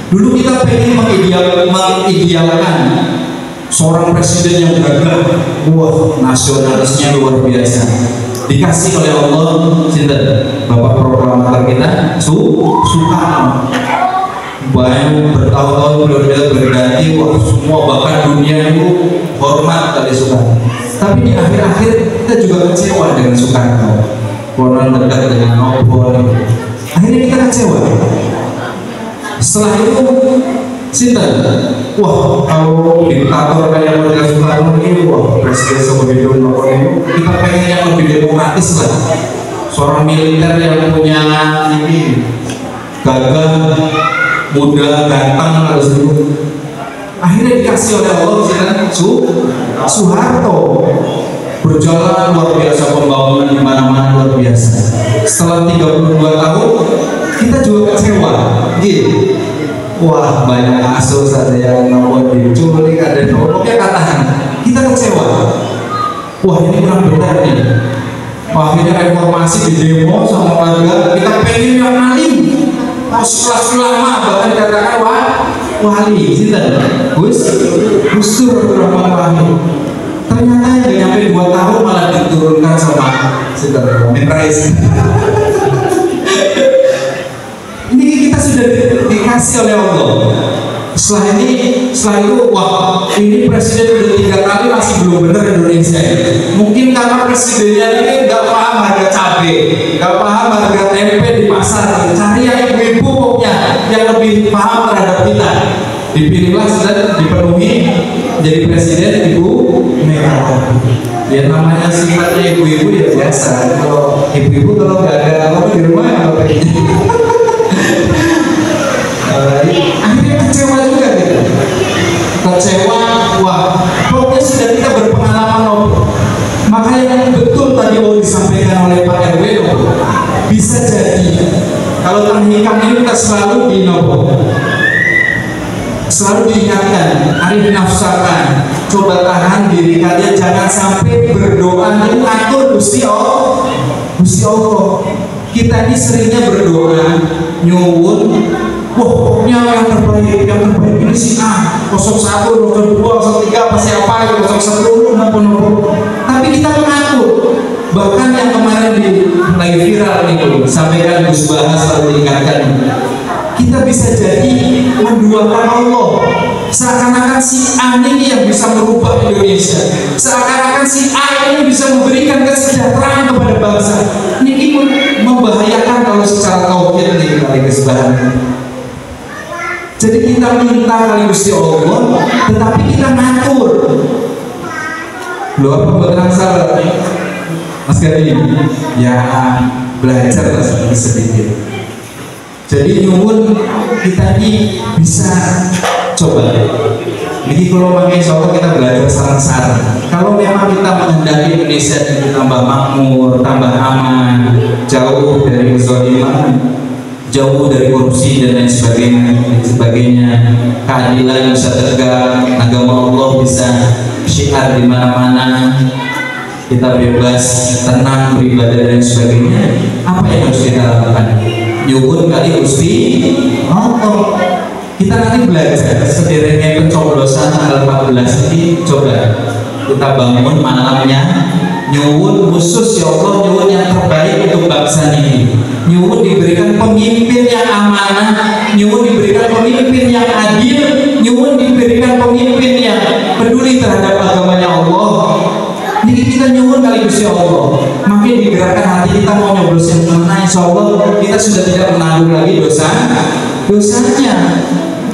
Dulu kita pengen mengidealkan seorang presiden yang gagah, wah nasionalisnya luar biasa. Dikasih oleh Allah, cinta Bapak Proklamator kita, Soekarno. Banyak bertahun-tahun berganti, wah semua bahkan dunia itu hormat kali Soekarno. Tapi di akhir-akhir kita juga kecewa dengan Soekarno. Konon dekat dengan Nopo. Akhirnya kita kecewa. Setelah itu, cinta, wah kalau diktator kayak model Soekarno ini, wah presiden seperti itu Nopo ini, kita pengen yang lebih demokratis lah. Seorang militer yang punya ini gagah, muda, ganteng harus itu. Akhirnya dikasih oleh Allah Soeharto, berjalan luar biasa, pembangunan di mana-mana luar biasa. Setelah 32 tahun kita juga kecewa, gitu. Wah banyak kasus, ada yang nomor diculik, ada yang pokoknya katakan kita kecewa. Wah ini kurang benar nih. Akhirnya reformasi di demo sama warga, kita pengen yang alim. Kelas ulama bahkan dikatakan wali, Gus Dur berapa wali. Ternyata yang nyampe 2 tahun malah diturunkan sama Amin Rais. Ini kita sudah dikasih oleh Allah. Setelah itu, wah ini presiden udah 3 kali masih belum benar Indonesia. Mungkin karena presidennya ini nggak paham harga cabai, nggak paham harga tempe di pasar. Cari yang ibu-ibu pokoknya yang lebih paham terhadap kita. Dipilihlah sudah dipenuhi jadi presiden Ibu Megawati. Ya namanya sifatnya ibu-ibu ya biasa. Kalau ibu-ibu kalau nggak ada apa di rumah ya apa ini. Akhirnya kecewa juga gitu. Kecewa, wah pokoknya sudah kita berpengalaman loh. Makanya yang betul tadi mau disampaikan oleh Pak RW loh, bisa jadi kalau tanghikam ini kita selalu selalu diingatkan, hari dinafsakan, coba tahan diri kalian, jangan sampai berdoa itu atur Gusti Allah. Kita ini seringnya berdoa nyuwun, wah pokoknya yang terbaik ini sih 01, 02, 03 apa siapa itu 01 nopo. Tapi kita mengatur. Bahkan yang kemarin lagi viral nih, sampaikan Gus Bahas selalu diingatkan, kita bisa jadi menduakan Allah. Seakan-akan si A ini yang bisa merubah Indonesia. Seakan-akan si A ini bisa memberikan kesejahteraan kepada bangsa. Ini membahayakan kalau secara tauhid nih kali kesebelahan. Jadi kita minta kali Gusti Allah, tetapi kita ngatur. Loh apa beneran salah? Mas Gadi, ya belajar lah sedikit. Jadi nyuwun kita ini bisa coba. Jadi kalau pakai insya kita belajar saran-saran. Kalau memang kita menghendaki Indonesia ini tambah makmur, tambah aman, jauh dari kezaliman, jauh dari korupsi dan lain sebagainya, keadilan bisa tegak, agama Allah bisa syiar di mana-mana, kita bebas, tenang, beribadah dan sebagainya. Apa yang harus kita lakukan? Nyuwun kali Gusti Allah. Kita nanti belajar sederhana pencoblosan tanggal 14 ini, coba kita bangun malamnya nyuwun khusus ya Allah, nyuwun yang terbaik untuk bangsa ini, nyuwun diberikan pemimpin yang amanah, nyuwun diberikan pemimpin yang adil, nyuwun diberikan pemimpin yang peduli terhadap agamanya Allah. Jadi kita nyuwun kali Gusti Allah, makin digerakkan hati kita mau nyoblos yang mana, insya Allah kita sudah tidak menanggung lagi dosanya.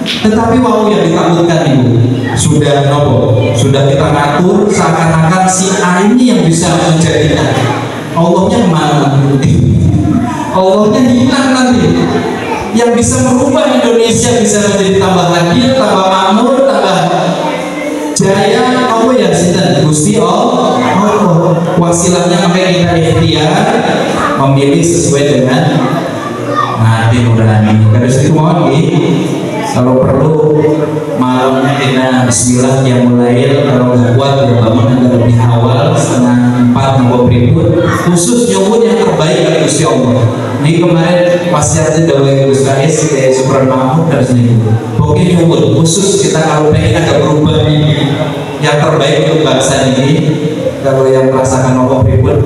tetapi wow yang ditakutkan ibu sudah nopo, sudah kita ngatur seakan-akan si A ini yang bisa menjadikan. Allahnya kemana? Allahnya hilang nanti. Yang bisa merubah Indonesia bisa menjadi tambah adil, tambah makmur, tambah jaya. Allah ya sinten Gusti Allah. Wasilahnya sampai kita ikhtiar memilih sesuai dengan hati nurani. Terus itu mohon kalau perlu malamnya kita bismillah yang mulai, kalau nggak kuat ya bangun agak lebih awal setengah 4 nopo pripun, khusus nyuwun yang terbaik dari Gusti Allah. Ini kemarin wasiatnya dari Gus Kais kayak Super Mahmud harus nih. Pokoknya nyuwun khusus kita kalau pengen agak berubah ini yang terbaik untuk bangsa ini. Kalau yang merasakan nopo pripun,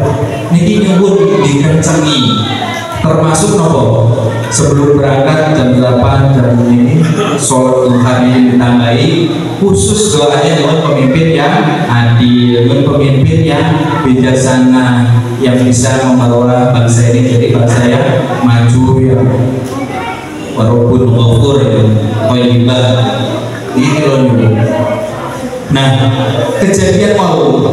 niki nyuwun dikencengi. Termasuk nopo sebelum berangkat jam 8 jam ini sholat duha ini ditambahi, khusus doanya dengan pemimpin yang adil, dengan pemimpin yang bijaksana, yang bisa membawa bangsa ini jadi bangsa yang maju, yang walaupun ghafur ya thayyibah ini loh. Nah, kejadian mau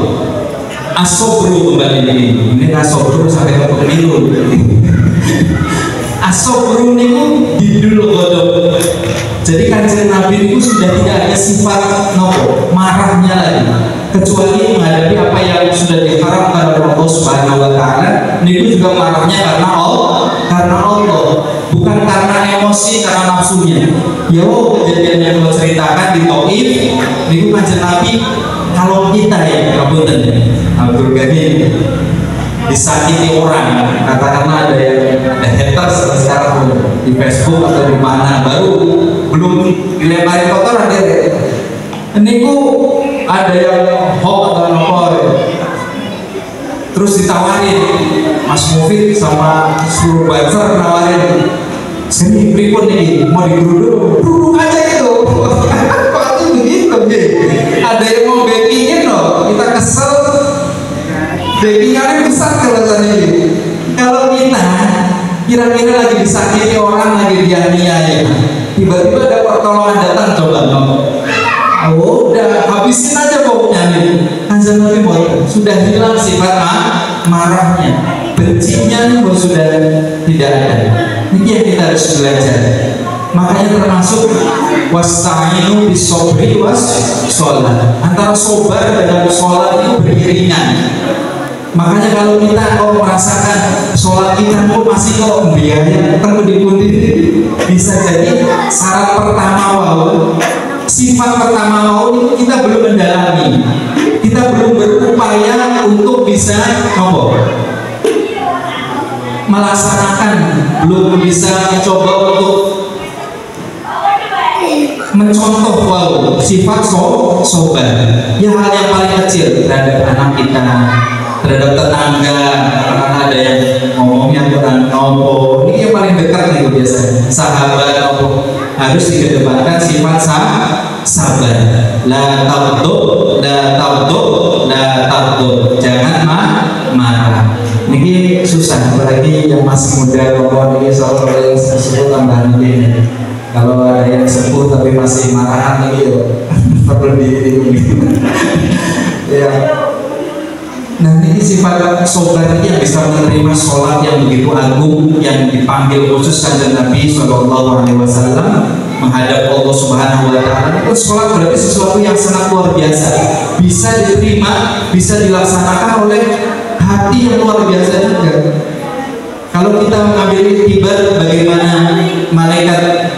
asobru kembali ini asobru sampai ke pemilu. Asobru niku didul godok. Jadi kanjeng Nabi itu sudah tidak ada sifat nopo marahnya lagi, kecuali menghadapi apa yang sudah diharamkan oleh Allah Subhanahu Wa Taala. Niku juga marahnya karena Allah, bukan karena emosi, karena nafsunya. Ya kejadian yang kita ceritakan di Taif, niku kanjeng Nabi kalau kita ya ngapunten Abdul Ghani disakiti orang, katakanlah ada haters sekarang di Facebook atau di mana, baru belum dilempari kotoran dia. Ini ada yang hoax atau nopor, terus ditawarin Mas Mufid sama seluruh buzzer nawarin, sini pripun nih mau digeruduk, duduk aja gitu. Waktu begitu ada yang mau backingin loh, kita kesel. Backingannya besar kelihatannya ini. Kalau kita kira-kira lagi disakiti orang, lagi dianiaya, tiba-tiba ada pertolongan datang, coba udah habisin aja pokoknya nih. Kanjeng Nabi sudah hilang sifat marahnya, bencinya pun sudah tidak ada. Ini yang kita harus belajar. Makanya termasuk wasta'inu bisobri was sholat. Antara sobar dengan sholat itu beriringan. Makanya kalau kita merasakan sholat kita masih kok biaya terpundi-pundi, bisa jadi syarat pertama sifat pertama kita belum mendalami, kita belum berupaya untuk bisa melaksanakan, belum bisa mencoba untuk mencontoh sifat sobar. Ya hal yang paling kecil terhadap anak kita, terhadap tetangga, karena ada yang ngomongnya kurang nopo, ini yang paling dekat nih biasanya sahabat nopo, harus dikedepankan sifat sabar. La tabdo, jangan marah. Ini susah, apalagi yang masih muda nopo ini soal yang tersebut tambahan ini. Kalau ada yang sepuh tapi masih marahan ini perlu ya. Nah ini sifat sobar ini yang bisa menerima sholat yang begitu agung, yang dipanggil khusus kanjeng Nabi Shallallahu Alaihi Wasallam menghadap Allah Subhanahu Wa Taala. Itu sholat berarti sesuatu yang sangat luar biasa, bisa diterima, bisa dilaksanakan oleh hati yang luar biasa juga. Kalau kita mengambil iktibar bagaimana malaikat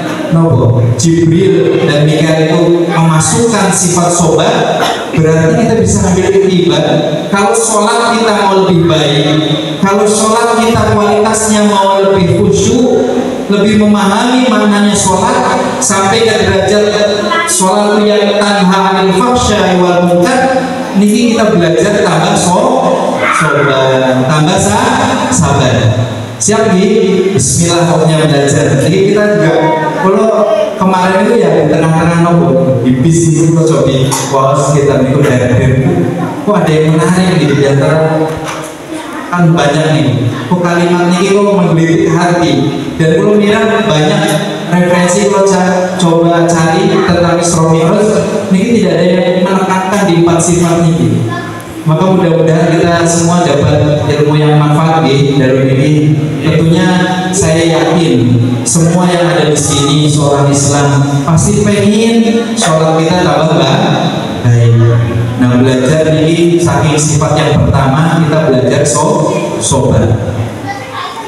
Jibril dan Mikail itu memasukkan sifat sobar, berarti kita bisa ambil iktibar. Kalau sholat kita mau lebih baik, kalau sholat kita kualitasnya mau lebih khusyuk, lebih memahami maknanya sholat sampai ke derajat sholat yang tanha anil fahsya wal munkar, niki kita belajar tambah sobar, tambah sabar. Siap nih, bismillah pokoknya belajar. Jadi kita juga, kalau kemarin itu ya di tengah-tengah nopo di bis itu coba wah sekitar itu dari kok ada yang menarik di antara kan banyak nih. Kok kalimat ini kok menggelitik hati dan kalau mira banyak referensi kalau coba cari tentang Isra Mi'raj, ini tidak ada yang menekankan di 4 sifat ini. Maka mudah-mudahan kita semua dapat ilmu yang manfaat dari ini. Tentunya saya yakin semua yang ada di sini seorang Islam pasti pengen sholat kita tambah baik. Nah, belajar ini saking sifat yang pertama kita belajar sobat.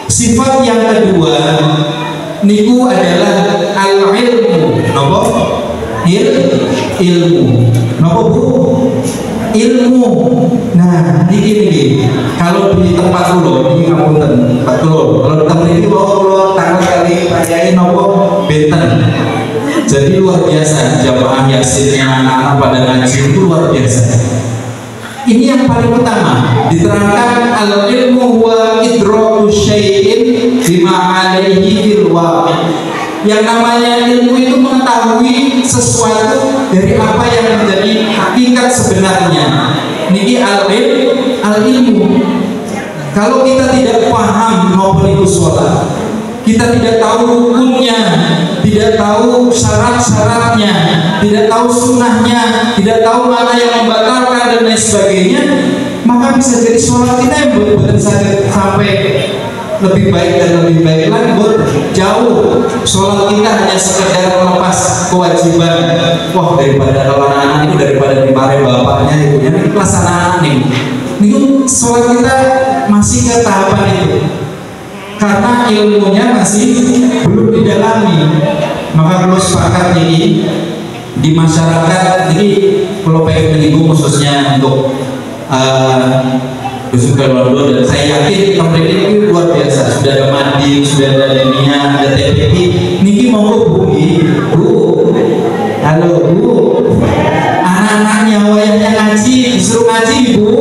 Sifat yang kedua niku adalah al-ilmu. Napa? Ilmu. Napa Bu? Ilmu. Nah, ini kalau di tempat kula ini ngapunten, Pak Kula. Kalau tempat ini kula takut kali Pak Yai napa benten. Jadi luar biasa jamaah yasinnya anak-anak pada ngaji itu luar biasa. Ini yang paling utama diterangkan al-ilmu wa idraku syai'in bima alaihi fil waqi'. Yang namanya ilmu itu mengetahui sesuatu dari apa yang menjadi hakikat sebenarnya. Niki al-ilmu. Kalau kita tidak paham nopo niku sholat, kita tidak tahu hukumnya, tidak tahu syarat-syaratnya, tidak tahu sunnahnya, tidak tahu mana yang membatalkan dan lain sebagainya, maka bisa jadi sholat kita yang buat sampai lebih baik dan lebih baik lagi, jauh. Sholat kita hanya sekedar melepas kewajiban. Wah, daripada kalau anak-anak itu daripada dimarahin bapaknya itu, yang kelas anak-anak nih. Ini sholat kita masih ke tahapan itu, karena ilmunya masih belum didalami. Maka kalau sepakat ini di masyarakat, jadi kalau pengen menyinggung khususnya untuk Dusun Londo, dan saya yakin pemerintah ini luar biasa. Sudah ada Madi, sudah ada Dunia, ada TPP. Niki mau Bu, halo Bu, anak-anaknya wayahnya ngaji, disuruh ngaji Bu,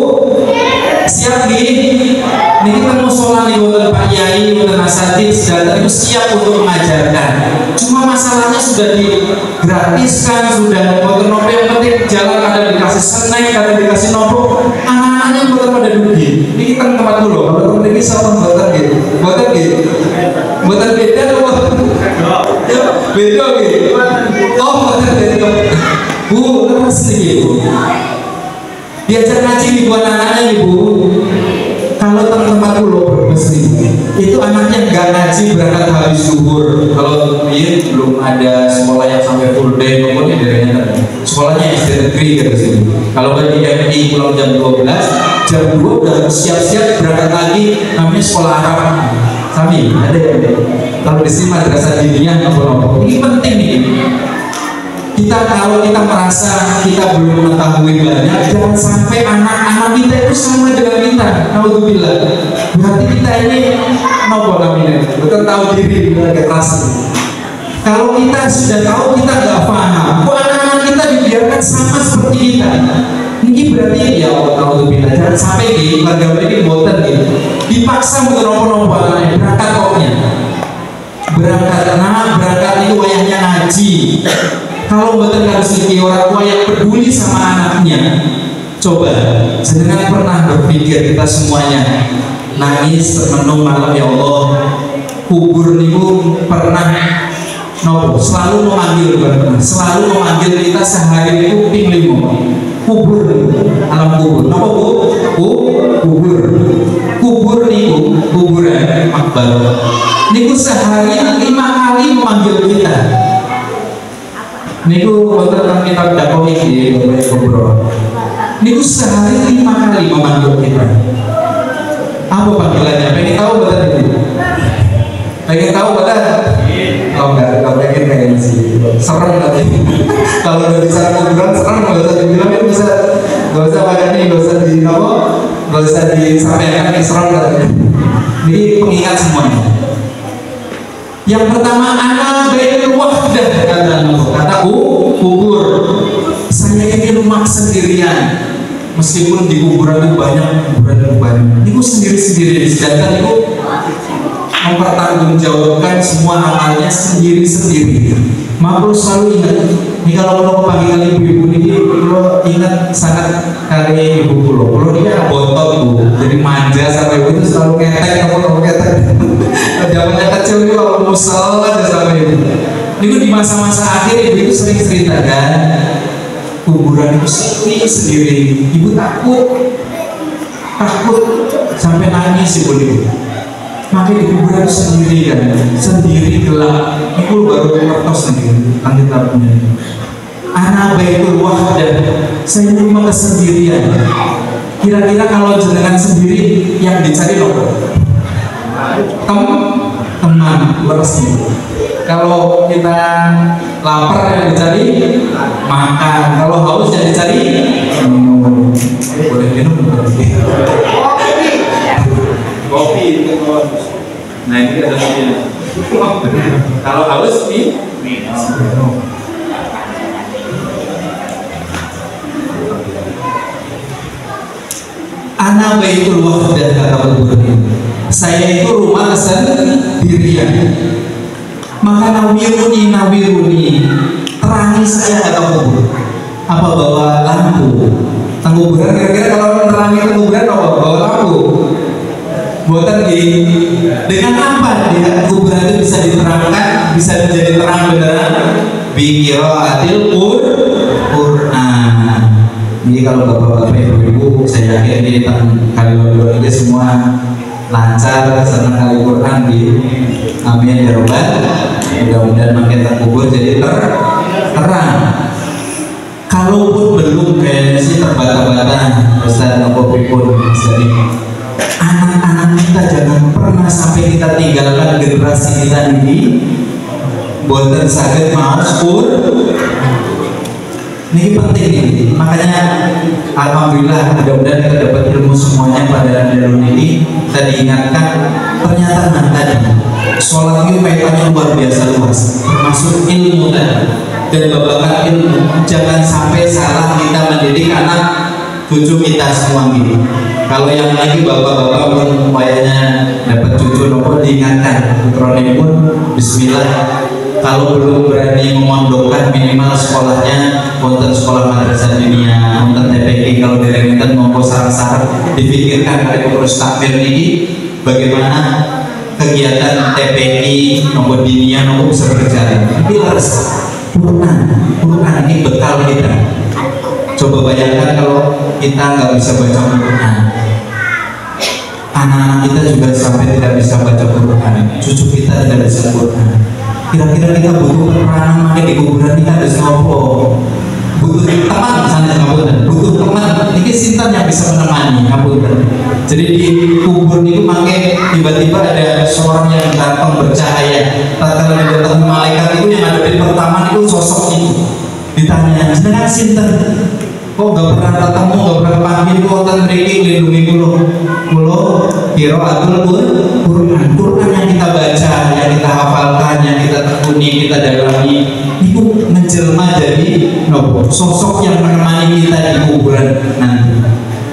siap nih. Niki kan mau sholat nih buat Pak Yai, buat Asatid, sudah itu siap untuk mengajarkan. Cuma masalahnya sudah digratiskan, sudah buat nopo, yang penting jalan ada dikasih snack, ada dikasih nopo. Anak-anaknya buat pada dugi. Ini kita tempat dulu. Kalau ini sama buatan gitu, buatan beda loh. Ya beda gitu. Oh buatan beda. Bu, terus nih Bu. Diajar ngaji nih buat anak-anaknya nih Bu. Kalau tempat dulu mesti itu anaknya nggak ngaji berangkat habis zuhur. Kalau ini belum ada sekolah yang sampai full day, pokoknya dari sekolahnya SD negeri gitu sih. Kalau di MI pulang jam 12, jam 2 udah siap-siap berangkat lagi, namanya sekolah Arab. Kami ada ya. Kalau di sini madrasah diniyah apa-apa. Ini penting nih. Kalau kita merasa kita belum mengetahui banyak, jangan sampai anak-anak kita itu sama dengan kita. Alhamdulillah. Berarti kita ini nopo namanya, betul tahu diri, agak keras. Kalau kita sudah tahu kita nggak paham, kok anak-anak kita dibiarkan sama seperti kita? Ini berarti ya Alhamdulillah. Jangan sampai di keluarga ini boten gitu. Dipaksa untuk nopo-nopo anaknya berangkat koknya. Berangkat itu wayahnya ngaji. Kalau betul harus jadi orang tua yang peduli sama anaknya. Coba, jenengan pernah berpikir kita semuanya nangis termenung malam, ya Allah, kubur niku pernah nopo selalu memanggil kita sehari itu ping 5 kubur, alam kubur nopo Bu? Kubur niku kuburan akbar niku sehari 5 kali memanggil kita. Niku wonten kitab dakwah iki kubro. Niku sehari 5 kali memanggil kita. Apa panggilannya? Pengen tahu betul itu? Pengen tahu betul? Oh enggak, kalau pengen kayaknya sih serem nanti. Kalau udah bisa kuburan serem, nggak usah dibilang, itu nggak usah pakai ini, nggak usah di apa, nggak usah disampaikan, ini serem katanya. Jadi pengingat semuanya. Yang pertama, ana bainul wahdah, kata kubur. Saya ini rumah sendirian. Meskipun di kuburan itu banyak kuburan. Itu sendiri-sendiri, sedangkan itu mempertanggungjawabkan semua amalnya sendiri-sendiri. Maka selalu ingat, ini kalau pagi kali ibu-ibu ini, kalau ingat sangat kali ibu kalau dia bontot Bu, jadi manja sampai ibu itu selalu ngetek, kamu ketek. Zamannya kecil itu kalau musal aja sama ibu. Niku di masa-masa akhir ibu itu sering ceritakan kuburan itu sepi sendiri. Ibu takut sampai nangis ibu itu. Makanya di kuburan sendiri kan, sendiri gelap. Ibu baru kertas sendiri, kita punya. Anak baitul wahdah, saya ini rumah kesendirian. Kira-kira kalau jenengan sendiri yang dicari loh, teman bersih. Kalau kita lapar yang dicari makan, kalau haus yang dicari minum. Boleh minum kopi. Nah ini ada kopi. Kalau haus minum. Ana baitul wahdah kata Al-Qur'an. Saya itu rumah kesendirian. Maka nawiruni terangi saya kata kubur. Apa bawa lampu? Kuburan kira-kira kalau menerangi kuburan apa? Bawa lampu. Buatan dengan apa dia kuburan itu bisa diterangkan, bisa menjadi terang beneran? Biqiraatil Qur'an. Jadi kalau bapak-bapak ibu-ibu, saya yakin di kali dua ini semua lancar, senang kali Quran di amin ya robbal. Mudah-mudahan makin terkubur jadi terang. Kalaupun belum kayaknya sih terbata-bata, Ustaz Nabi pun jadi anak-anak kita jangan pernah sampai kita tinggalkan generasi kita ini. Boten saged maos ini penting ini, makanya alhamdulillah mudah-mudahan kita dapat ilmu semuanya pada jalur ini. Kita diingatkan ternyata tadi sholat itu kaitannya luar biasa luas, termasuk ilmu tadi dan babakan ilmu. Jangan sampai salah kita mendidik anak cucu kita semua gitu. Kalau yang lagi bapak-bapak pun upayanya dapat cucu nopo diingatkan putrone pun Bismillah. Kalau belum berani memondokkan minimal sekolahnya wonten sekolah madrasah dunia, wonten TPQ. Kalau dari wonten mau sarang-sarang dipikirkan oleh pengurus takmir ini bagaimana kegiatan TPQ nomor dunia nomor bisa berjalan. Tapi harus Quran ini bekal kita. Coba bayangkan kalau kita nggak bisa baca Quran, anak-anak kita juga sampai tidak bisa baca Quran, cucu kita tidak bisa Quran. Kira-kira kita butuh peranan makin di kuburan kita ada nopo, butuh teman misalnya ngapunten, butuh teman ini sinten yang bisa menemani ngapunten. Jadi di kubur itu makin tiba-tiba ada seorang yang datang bercahaya. Tatkala datang malaikat itu yang ada di pertama itu sosok itu ditanya, "Jenengan sinten?" Kok gak pernah ketemu, gak pernah panggil wonten mriki lindungi kulo qiraatul Quran yang kita baca, yang kita hafalkan, yang kita tekuni, kita dalami itu menjelma jadi nopo sosok yang menemani kita di kuburan nanti.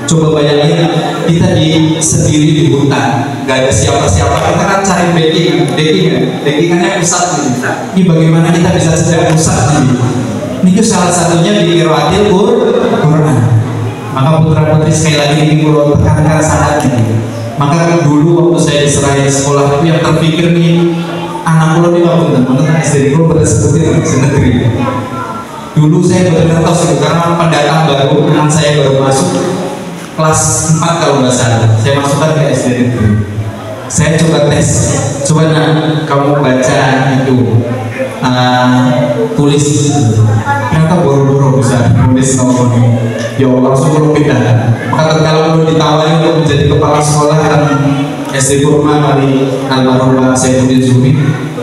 Coba bayangin kita sendiri di hutan, gak ada siapa-siapa, kita kan cari backingannya pusat kita. Ini bagaimana kita bisa sejak pusat ini? Ini salah satunya di qiraatil Quran. Maka putra-putri sekali lagi ini perlu tekankan sangat ini. Maka dulu waktu saya diserahin sekolah itu yang terpikir nih anak pulau ini apa SD itu bersekutir negeri. Dulu saya benar-benar tahu karena pendatang baru, anak saya baru masuk kelas 4 kalau nggak salah. Saya masukkan ke SD negeri. Saya coba tes, coba kamu baca itu tulis, ternyata boro-boro bisa nulis nomor ini. Ya langsung perlu pindah. Maka kalau perlu ditawari untuk menjadi kepala sekolah dan SD Kurma kali almarhum saya Saifuddin Zuhri.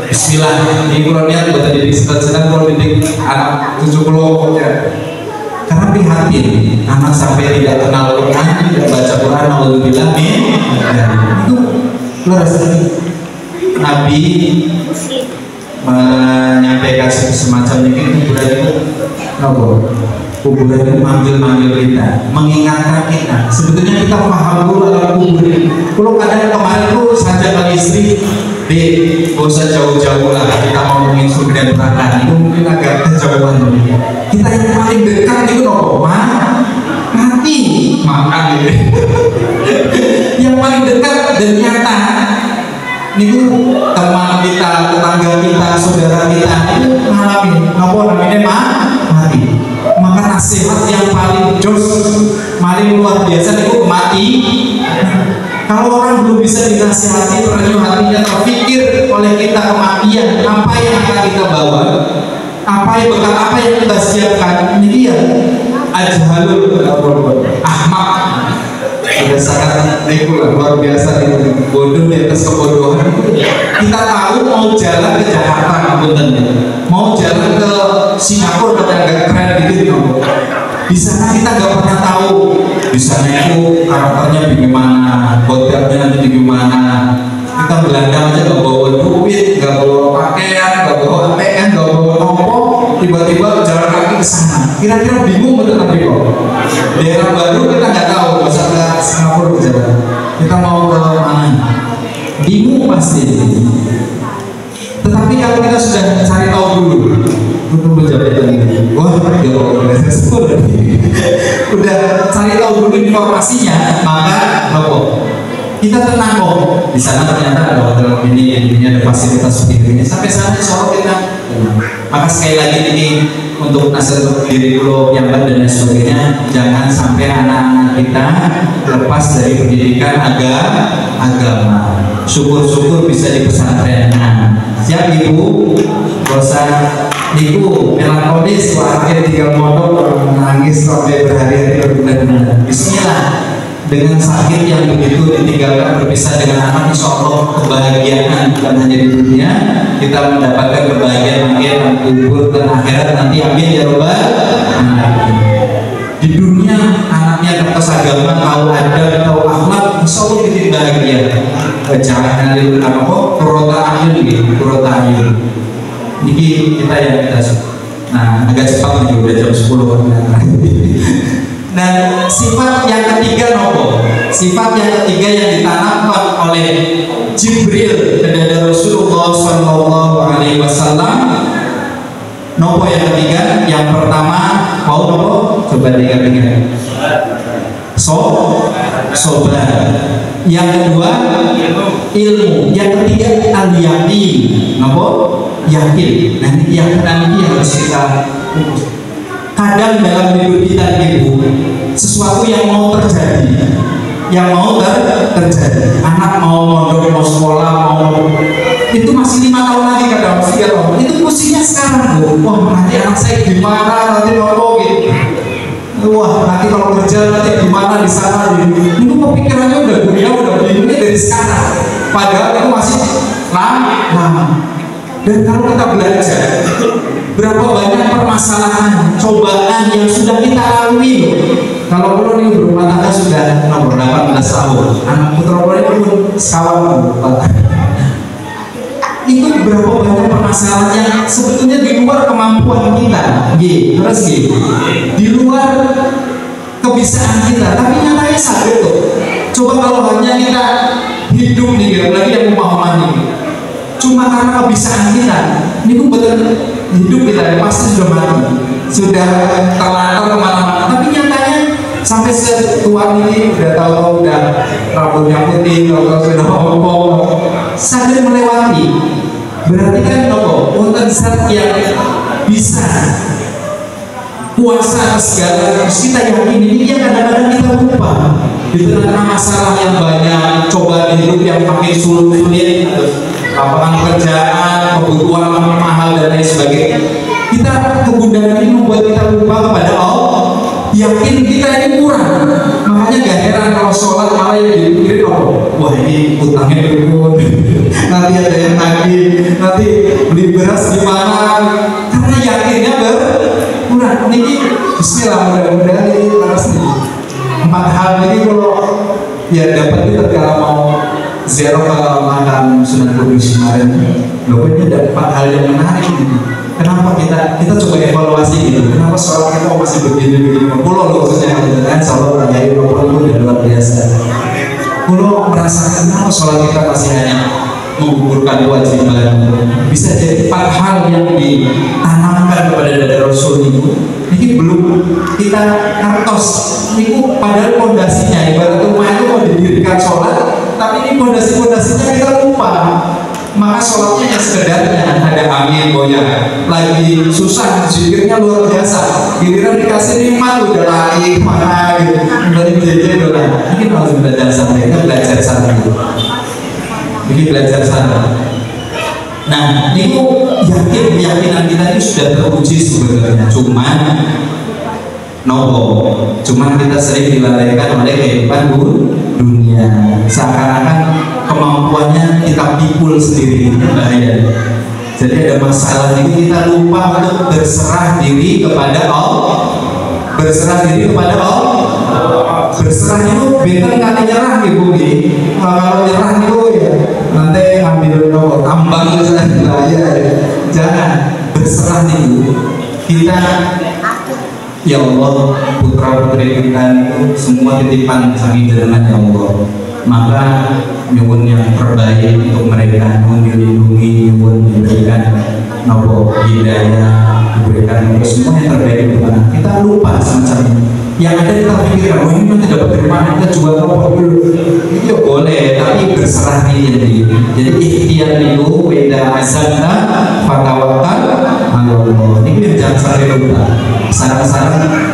Bismillah, ini kurang niat buat didik sedang kurang didik anak 70 ya. Karena prihatin anak sampai tidak kenal Quran, tidak baca Quran, alhamdulillah itu luar biasa. Nabi menyampaikan semacam ini kuburan itu manggil kita, mengingatkan kita. Sebetulnya kita paham dulu dalam kubur. Kalau kadang kemarin tuh saja dengan istri di bosan jauh-jauh lah kita ngomongin surga dan neraka itu mungkin agak kejauhan. Kita yang paling dekat itu mati makan gitu. Yang paling dekat dan nyata niku teman kita, tetangga kita, saudara kita itu ngalamin apa namanya mati. Maka nasihat yang paling jos, paling luar biasa itu mati. Kalau orang belum bisa dinasihati, ternyata hatinya terpikir oleh kita kematian, apa yang akan kita bawa, apa yang bekal apa yang kita siapkan, ini dia ajhalul ahmak. Sudah sangat luar biasa itu, bodoh di atas kebodohan. Kita tahu mau jalan ke Jakarta, mau jalan ke Singapura, agak keren gitu, di sana kita nggak pernah tahu di sana itu karakternya bagaimana, hotelnya nanti gimana. Kita Belanda aja nggak bawa duit, nggak bawa pakaian, nggak bawa ATM, nggak bawa nopo, tiba-tiba jalan kaki ke sana. Kira-kira bingung betul nanti kok. Daerah baru kita nggak tahu, masa ke Singapura berjalan. Kita mau ke mana? Bingung pasti. Tetapi kalau kita sudah cari tahu dulu, untuk berjalan ini, wah, udah cari tahu dulu informasinya, maka nopo. Kita tenang kok, di sana ternyata ada hotel ini ada fasilitas seperti ini. Sampai sana insya kita tenang. Maka sekali lagi ini untuk nasihat diri dulu yang dan sebagainya, jangan sampai anak-anak kita lepas dari pendidikan agama. Syukur-syukur bisa di pesantren. Siap ibu, dosa ibu melankolis, akhirnya tinggal mondok menangis sampai berhari-hari berbulan-bulan. Bismillah. Dengan sakit yang begitu ditinggalkan berpisah dengan anak, insya Allah kebahagiaan bukan hanya di dunia, kita mendapatkan kebahagiaan yang kubur dan akhirat nanti, amin ya robbal alamin. Di dunia anaknya kertas agama, tahu adab, tahu akhlak, insya Allah bikin bahagia. Jangan ngalil apa kok kurota ayun gitu, kurota ayun. Ini kita yang kita. Nah agak cepat nih, udah jam 10. Dan sifat yang ketiga nopo, sifat yang ketiga yang ditanamkan oleh Jibril kepada Rasulullah Shallallahu Alaihi Wasallam. Nopo yang ketiga, yang pertama mau nopo, coba diingat-ingat. Sobar. Yang kedua ilmu. Yang ketiga al-yaqin. Nopo? Yakin. Nah ini yang harus kita kadang dalam hidup kita ibu, sesuatu yang mau terjadi, anak mau mondok, mau sekolah, mau itu masih 5 tahun lagi kadang masih itu pusingnya sekarang bu. Wah nanti anak saya gimana, nanti mau gitu. Wah nanti kalau kerja nanti gimana di sana gitu. Itu pemikirannya udah bingung dari sekarang. Padahal itu masih lama. Dan kalau kita belajar, berapa banyak permasalahan, cobaan yang sudah kita lalui. Kalau perlu nih berumah tangga sudah nomor 18 tahun, anak putra ini pun sekawan. Itu berapa banyak permasalahan yang sebetulnya di luar kemampuan kita, terus di luar kebisaan kita, tapi nyatanya sadar tuh. Coba kalau hanya kita hidup nih, lagi yang pemahaman ini. Cuma karena kebisaan kita, ini pun betul hidup kita pasti sudah mati, sudah terlantar kemana-mana. Tapi nyatanya sampai setua ini udah tahu udah rambutnya putih, kalau sudah ompong, sadar melewati. Berarti kan wonten zat yang bisa kuasa segala kita yakin ini yang kadang-kadang kita lupa. Di tengah masalah yang banyak, cobaan hidup yang makin sulit, lapangan pekerjaan, kebutuhan mahal dan lain sebagainya, kita kegundahan ini membuat kita lupa kepada Allah. Yakin kita ini kurang, makanya gak heran kalau sholat malah yang dipikirin wah ini utangnya berikut, nanti ada yang nagih, nanti beli beras gimana, karena yakinnya berkurang. Ini bismillah, mudah-mudahan ini terus nih 4 hal ini kalau ya dapat kita kalau mau zero kalau makan Sunan Kudus kemarin, loh ini ada 4 hal yang menarik ini. Kenapa kita coba evaluasi gitu? Kenapa sholat kita masih begini-begini? Pulau loh khususnya dengan sholat raya itu udah luar biasa. Pulau merasakan kenapa sholat kita masih hanya menggugurkan kewajiban. Bisa jadi 4 hal yang ditanamkan kepada dada Rasul itu. Ini belum kita ngertos. Ini padahal fondasinya ibarat rumah itu mau didirikan sholat, tapi ini ini pondasi-pondasinya kita lupa. Maka sholatnya yang sekedarnya, ada amin goyang, lagi susah zikirnya luar biasa, giliran dikasih nikmat udah lari mana gitu, dari jajan udah. Ini harus belajar sana, kita belajar sana gitu. Ini belajar sana. Nah, ini keyakinan kita ini sudah teruji sebenarnya, cuman kita sering dilalaikan oleh kehidupan dunia. Seakan-akan kemampuannya kita pikul sendiri, bahaya. Jadi ada masalah ini, kita lupa untuk berserah diri kepada Allah. Berserah diri kepada Allah. Berserah itu beda kali nyerah ibu nih. Kalau nyerah itu ya nanti ngambil tambang bahaya. Jangan berserah nih. Kita ya Allah, putra putri kita itu semua titipan kami dengan ya Allah. Maka nyuwun yang terbaik untuk mereka, nyuwun dilindungi, nyuwun diberikan hidayah, diberikan semua yang terbaik untuk anak. Kita lupa semacam ini. Yang ada kita pikirkan, oh ini nanti dapat dari mana, kita jual rokok dulu. Itu boleh, tapi berserah diri. Jadi ikhtiar itu beda azabna fatawakal Allah. Ini jangan sampai lupa. Saran-saran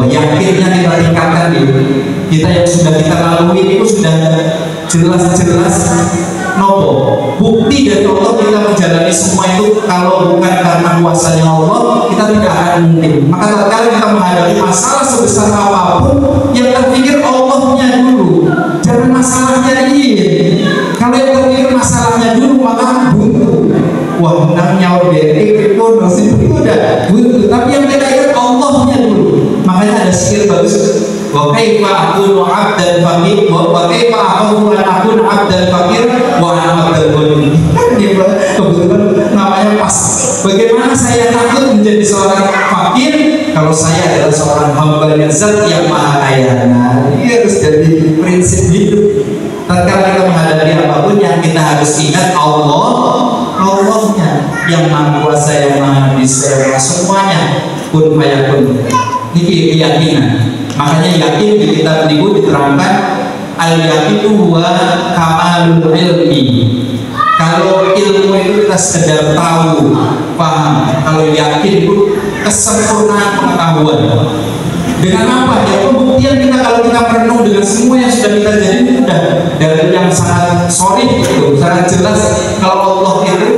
yakinnya kita tingkatkan gitu. Kita yang sudah kita lalui itu sudah jelas-jelas bukti dari Allah kita menjalani semua itu. Kalau bukan karena kuasanya Allah, kita tidak akan mungkin. Maka tatkala kita menghadapi masalah sebesar apapun, yang terpikir Allahnya dulu, jangan masalahnya ini. Kalau yang terpikir masalahnya dulu, maka buntu. Wah, nyawa dari itu udah buntu. Tapi yang kita ingat Allahnya dulu. Makanya ada sikir bagus. Wa kaifa akunu 'abdan faqir wa kaifa akunu an akuna 'abdan faqir wa ana 'abdul ghani. Kebetulan namanya pas. Bagaimana saya takut menjadi seorang fakir kalau saya adalah seorang hamba zat yang maha kaya. Nah, ini harus jadi prinsip hidup. Tatkala kita menghadapi apapun, yang kita harus ingat Allahnya yang maha kuasa, yang maha bisa, semuanya kun fayakun. Ini keyakinan. Makanya yakin di kitab ini diterangkan al-yaqinu wa kamalul ilmi. Kalau ilmu itu kita sekedar tahu, paham. Kalau yakin itu kesempurnaan pengetahuan. Dengan apa? Ya pembuktian kita kalau kita merenung dengan semua yang sudah kita jadi sudah dari yang sangat sorry itu, sangat jelas kalau Allah itu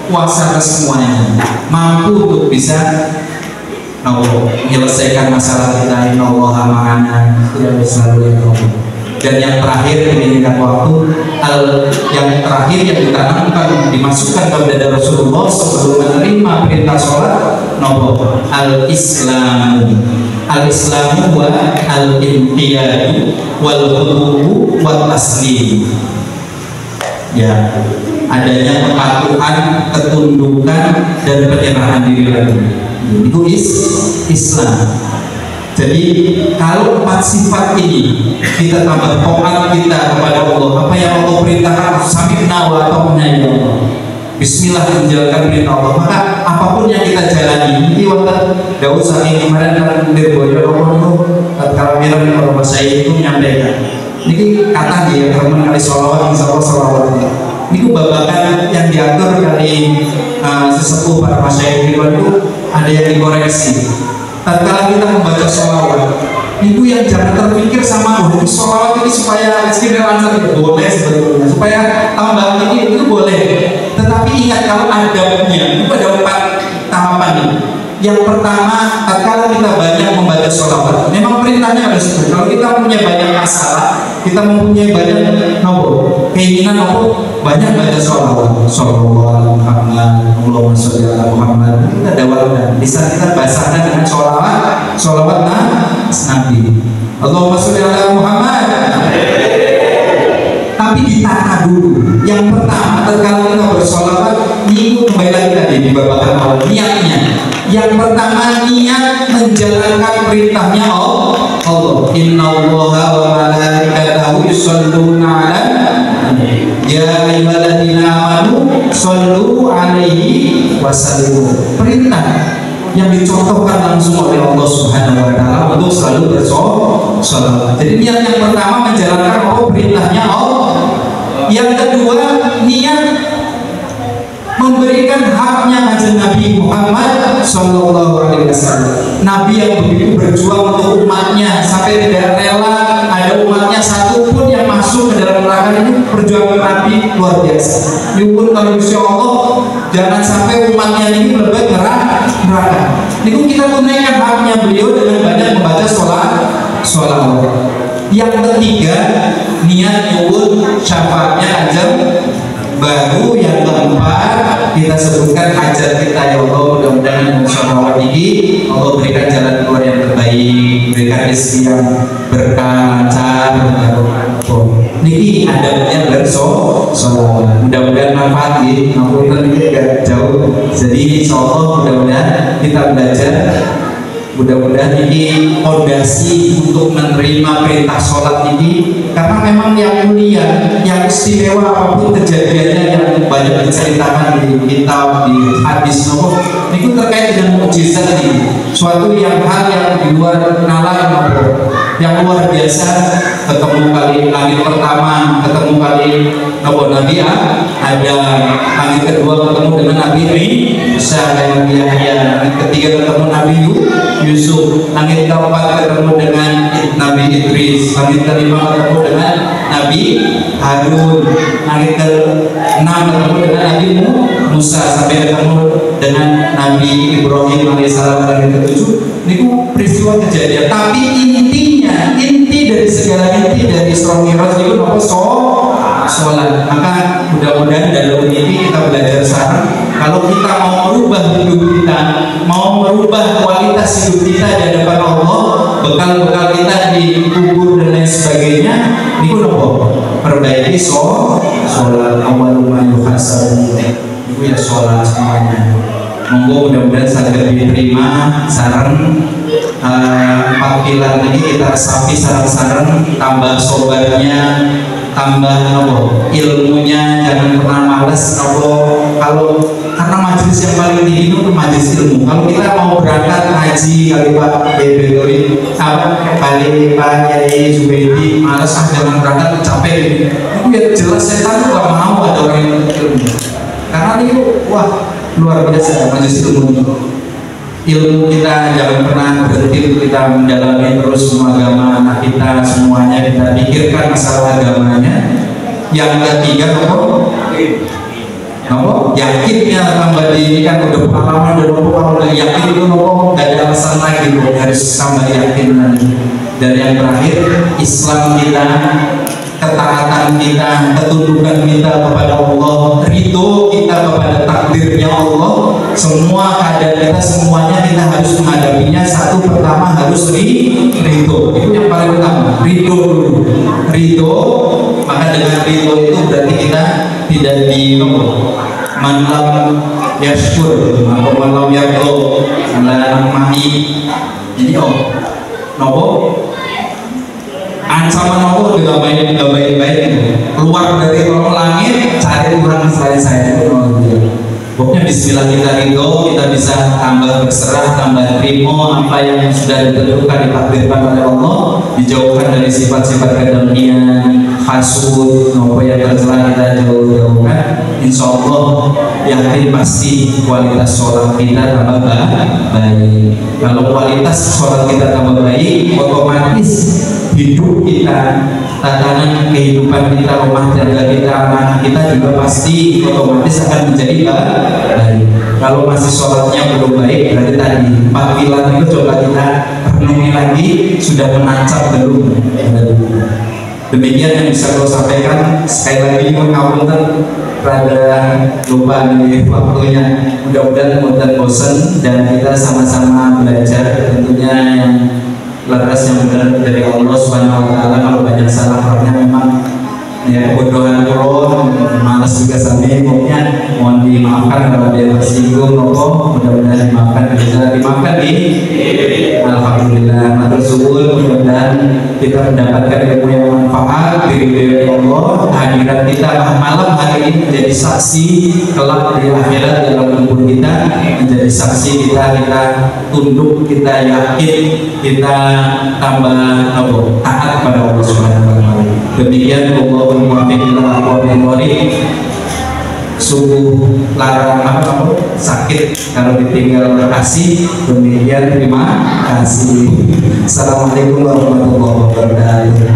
kuasa atas semuanya, mampu untuk bisa menyelesaikan masalah kita. Innallaha ma'ana, tidak selalu yang Allah. Dan yang terakhir mengingat waktu, yang terakhir yang ditanamkan, dimasukkan kepada dada Rasulullah sebelum menerima perintah sholat, al-Islamu wa al-inqiyadu wal khudu'u wal taslim. Ya, adanya kepatuhan, ketundukan dan penyerahan diri lagi. Itu Islam. Jadi kalau 4 sifat ini kita tambah taat kita kepada Allah, apa yang Allah perintahkan, sami'na wa ata'na ya Allah, bismillah menjalankan perintah Allah, maka apapun yang kita jalani. Ini waktu Daud saking kemarin kan berboyo Allah itu tatkala mirip kalau saya itu menyampaikan ini kata dia teman kali sholawat, insya Allah sholawat ini babakan yang diatur dari sesepuh para masyayikh itu ada yang dikoreksi. Tatkala kita membaca sholawat itu yang jangan terpikir sama ini sholawat ini supaya rezeki lancar, itu boleh sebetulnya, supaya tambahan ini itu boleh, tetapi ingat kalau adabnya itu ada 4 tahapan ini. Yang pertama, tatkala kita banyak membaca sholawat, memang perintahnya harus itu. Kalau kita punya banyak masalah, kita mempunyai banyak keinginan banyak baca sholawat, Sholawat Muhammad, Allahumma sholli ala Muhammad. Kita dawalkan, bisa kita bahasakan dengan sholawat Nabi, Allahumma sholli ala Muhammad. Tapi ditata dulu. Yang pertama, tatkala kita bersholawat, ini kembali lagi tadi di babakan awal niatnya. Yang pertama, niat menjalankan perintahnya Allah. Innallaha wa malaikatahu yusholluna 'alan ya ayyuhalladzina amanu shollu 'alaihi wa sallimu. Perintah yang dicontohkan langsung oleh Allah Subhanahu wa taala untuk selalu bersolawat. Jadi niat yang pertama menjalankan perintahnya Allah. Yang kedua, niat memberikan haknya kanjeng Nabi Muhammad Sallallahu Alaihi Wasallam. Nabi yang begitu berjuang untuk umatnya sampai tidak rela ada umatnya satu pun yang masuk ke dalam neraka. Ini perjuangan Nabi luar biasa. Yukun kalau insya Allah jangan sampai umatnya ini melebat neraka. Ini kita tunaikan haknya beliau dengan banyak membaca sholawat. Yang ketiga, niat nyuwun syafaatnya kanjeng. Baru yang keempat kita sebutkan hajat kita, ya Allah, mudah-mudahan sholawat ini Allah berikan jalan keluar yang terbaik, berikan rezeki yang berkah, lancar, niki adabnya bersholawat. Mudah-mudahan manfaat ini, namun ini agak jauh. Jadi insyaallah mudah-mudahan kita belajar. Mudah-mudahan ini fondasi untuk menerima perintah sholat ini, karena memang yang mulia, yang istimewa apapun kejadiannya yang banyak diceritakan di kitab, di hadis nomor itu terkait dengan mukjizat ini, suatu yang hal yang di luar nalar yang luar biasa. Ketemu kali langit pertama, ketemu kali Nabi ada langit kedua ketemu dengan Nabi Musa dan Nabi Yahya, langit ketiga ketemu Nabi Yusuf, langit keempat ketemu dengan Nabi Idris, langit kelima ketemu dengan Nabi Harun, langit ke-6 ketemu dengan Nabi Musa, sampai ketemu dengan Nabi Ibrahim alaihissalam, langit ke-7. Ini peristiwa kejadian, tapi inti dari segala inti dari Isra Mi'raj itu apa? Sholat. Maka mudah-mudahan dalam ini kita belajar sekarang, kalau kita mau merubah hidup kita, mau merubah kualitas hidup kita di hadapan Allah, bekal-bekal kita di kubur dan lain sebagainya, ini pun apa? Perbaiki sholat. Awalumma yuhasabu, itu ya sholat semuanya. Monggo mudah-mudahan saged diterima saran 4 pilar ini kita resapi sarang-sarang, tambah sobarnya, tambah ilmunya, jangan pernah malas kalau karena majelis yang paling tinggi itu majelis ilmu. Kalau kita mau berangkat ngaji kali Pak Bedoin kali Pak Yai Zubaidi malas, jangan berangkat capek ini. Itu ya jelas setan gak mau ada orang yang ilmu, karena itu wah luar biasa majelis ilmu. Ilmu kita jangan pernah berhenti, kita mendalami terus semua agama anak kita, semuanya kita pikirkan masalah agamanya. Yang ketiga yakinnya tambah ini kan udah pengalaman udah yakin itu gak ada alasan lagi harus tambah yakin lagi. Dan yang terakhir Islam kita, ketaatan kita, ketundukan kita kepada Allah, ridho kita kepada takdirnya Allah, semua keadaan kita semuanya kita harus menghadapinya. Satu pertama harus ridho, itu yang paling utama, ridho. Maka dengan ridho itu berarti kita tidak di manlam yashkur atau manlam yardo ala mahi. Jadi ancaman Allah udah baik-baik keluar dari kolong langit, cari orang selain saya itu. Pokoknya bismillah kita ridho, kita bisa tambah berserah, tambah terima apa yang sudah ditentukan, ditakdirkan oleh Allah, dijauhkan dari sifat-sifat kedengkian, hasud, nopo yang tercela kita jauhkan. Insya Allah yakin pasti kualitas sholat kita tambah baik. Kalau kualitas sholat kita tambah baik, otomatis hidup kita, tatanan kehidupan kita, rumah tangga kita, anak kita juga pasti otomatis akan menjadi baik. Kalau masih sholatnya belum baik, berarti tadi 4 pilar itu coba kita renungi lagi, sudah menancap belum. Demikian yang bisa saya sampaikan. Sekali lagi mengapunten rada lupa nih waktunya. Mudah-mudahan mudah bosan dan kita sama-sama belajar, tentunya yang laras yang benar dari Allah Subhanahu wa taala. Kalau banyak salah haknya memang ya kebodohan kurang, malas juga sampai, pokoknya mohon dimaafkan kalau ada yang tersinggung. Mudah-mudahan dimaafkan, bisa dimaafkan di alhamdulillah. Matur suwun, mudah-mudahan kita mendapatkan ilmu yang manfaat dari Allah. Hadirat kita malam hari ini menjadi saksi kelak di akhirat dalam kubur kita, menjadi saksi kita tunduk, kita yakin, kita tambah taat kepada Allah Subhanahu wa taala. Demikian, Allahumma muwaffiq ila aqwamil sungguh larang sakit kalau ditinggal kasih. Demikian, terima kasih. Assalamualaikum warahmatullahi wabarakatuh.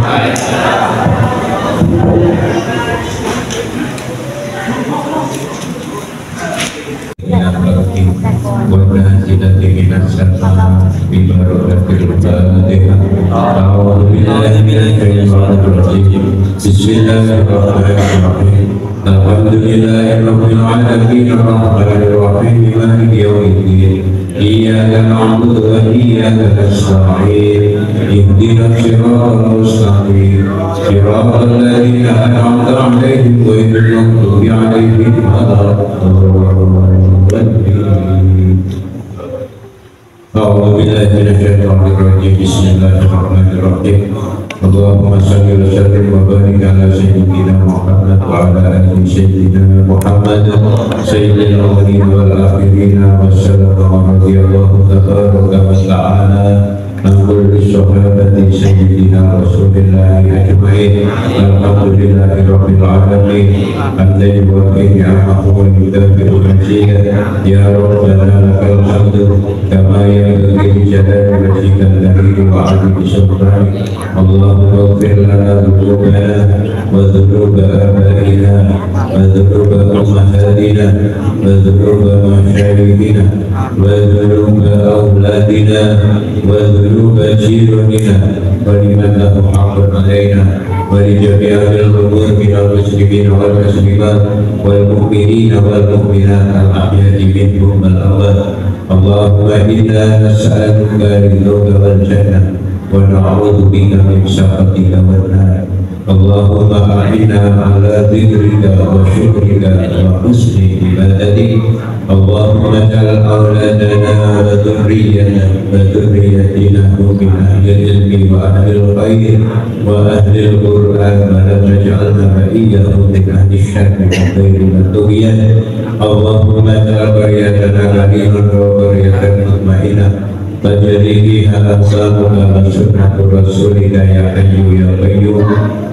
Bismillahirrahmanirrahim. Alhamdulillahirabbil alamin arrahmanir rahim maliki yaumiddin. Iyyaka na'budu wa iyyaka nasta'in. Ihdinas siratal mustaqim. Siratal ladzina an'amta 'alaihim ghairil maghdubi 'alaihim waladdallin. A'udzu billahi minasyaitonir rajim. Bismillahirrahmanirrahim. Allahumma shalli wa sallim wa barik ala sayyidina Muhammad wa ala ali sayyidina Muhammad sayyidil awwalin wal akhirin wa sallallahu radhiyallahu tabaraka wa ta'ala an kulli sahabati sayyidina Rasulillah ajma'in. Alhamdulillahi rabbil alamin. Hamdan yuwaffi ni'amahu wa yudafi'u mazidah. Ya Rabbana lakal hamdu kama yanbaghi li jalali wajhikal karim wa 'azimi sultanik. Allahumma ighfir lana dhunubana wa dhunuba abaina wa dhunuba ummahatina wa dhunuba masyayikhina wa dhunuba awladina wa dhunuba jiranina wa liman lahu haqqun alaina wa li jami'il qubur minal muslimin wal muslimat wal mu'minina wal mu'minat al ahya'i minhum wal amwat. Allahumma inna nas'aluka ridhaka wal jannah wa na'udzu bika min sakhatika wan nar. Allahumma a'inna ala dzikrika wa syukrika wa husni ibadatik. Allahumma ja'al awladana wa dhurriyyatina min ahlil ilmi wa ahlil khair wa ahlil qur'an wa la taj'alna wa iyyahum min ahli syarri wa khairi wa tughyan. Allahumma ja'al qaryatana aminan wa qaryatan mutmainah tajri fiha ahsanuka wa sunnatu rasulika ya hayyu ya qayyum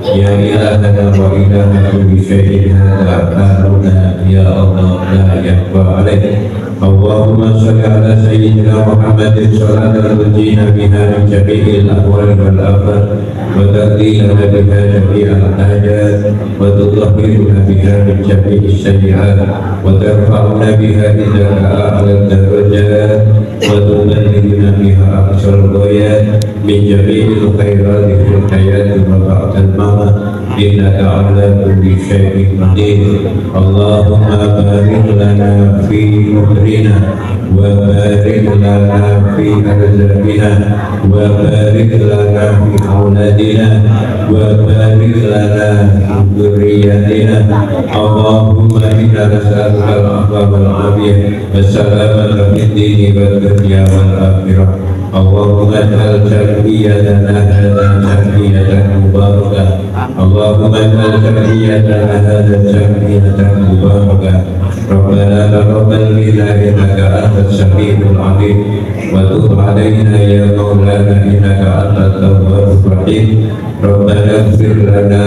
ya ilahana wa ilaha kulli syai'in hadha haruna ya Allah la yakhfa alaik. Allahumma shalli ala sayyidina Muhammadin salatan tunjina biha min jami'il ahwal wal afat wa taqdina biha jami'al hajat wa tutahhiruna biha min jami'is sayyi'at wa tarfa'una biha indaka a'la darajat wa tuballighuna biha aqsal ghayat min jami'il khairati fil hayati wa ba'dal mamat innaka ala kulli syai'in qadir. Allahumma barik lana fi umrina wa barik lana fi arzaqina wa barik lana fi auladina wa barik lana fi dhurriyyatina. Allahumma inna nas'aluka al-'afwa wal 'afiyah was salamata fid dini wad dunya wal akhirah. Allahumma ij'al jam'iyatana hadha jam'iyatan mubarakah. Allahumma ij'al jam'iyatana hadha jam'iyatan mubarakah. Rabbana taqabbal minna innaka antas samiul 'alim wa tub 'alaina ya maulana innaka antat tawwabur rahim. Rabbana ighfir lana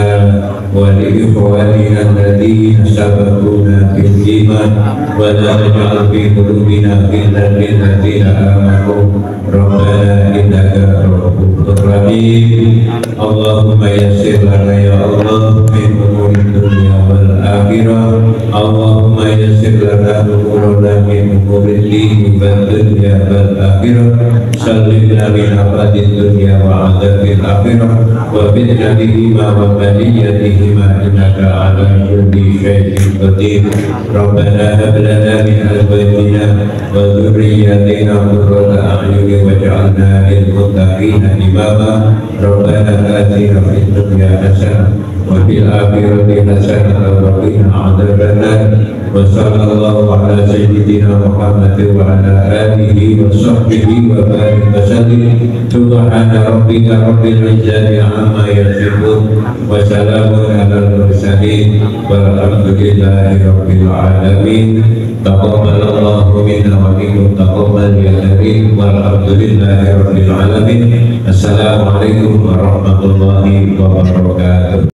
wa li ikhwanina alladhina sabaquna bil iman wa la taj'al fi qulubina ghillan lil ladzina amanu Rabbana innaka ra'ufur rahim. Allahumma yassir lana ya Allah min umuri dunya wal akhirah. Allahumma yassir lana umurana min umuri dini wal dunya wal akhirah. Sallimna min afadid dunya wa adzabil akhirah wa bidna bihima wa baliyatihima innaka ala kulli syai'in qadir. Rabbana hab lana min azwajina wa dhurriyyatina qurrata a'yun waj'alna lil muttaqina imama. Rabbana atina fid dunya hasanah wa fil akhirati hasanah wa qina adzabannar. Wa sallallahu ala sayyidina Muhammad wa ala alihi wa sahbihi wa barik wa sallim. Subhana rabbika rabbil izzati amma yasifun wa salamun alal mursalin walhamdulillahi rabbil alamin. Taqabbalallahu minna wa minkum taqabbal ya karim walhamdulillahi rabbil alamin. Assalamualaikum warahmatullahi wabarakatuh.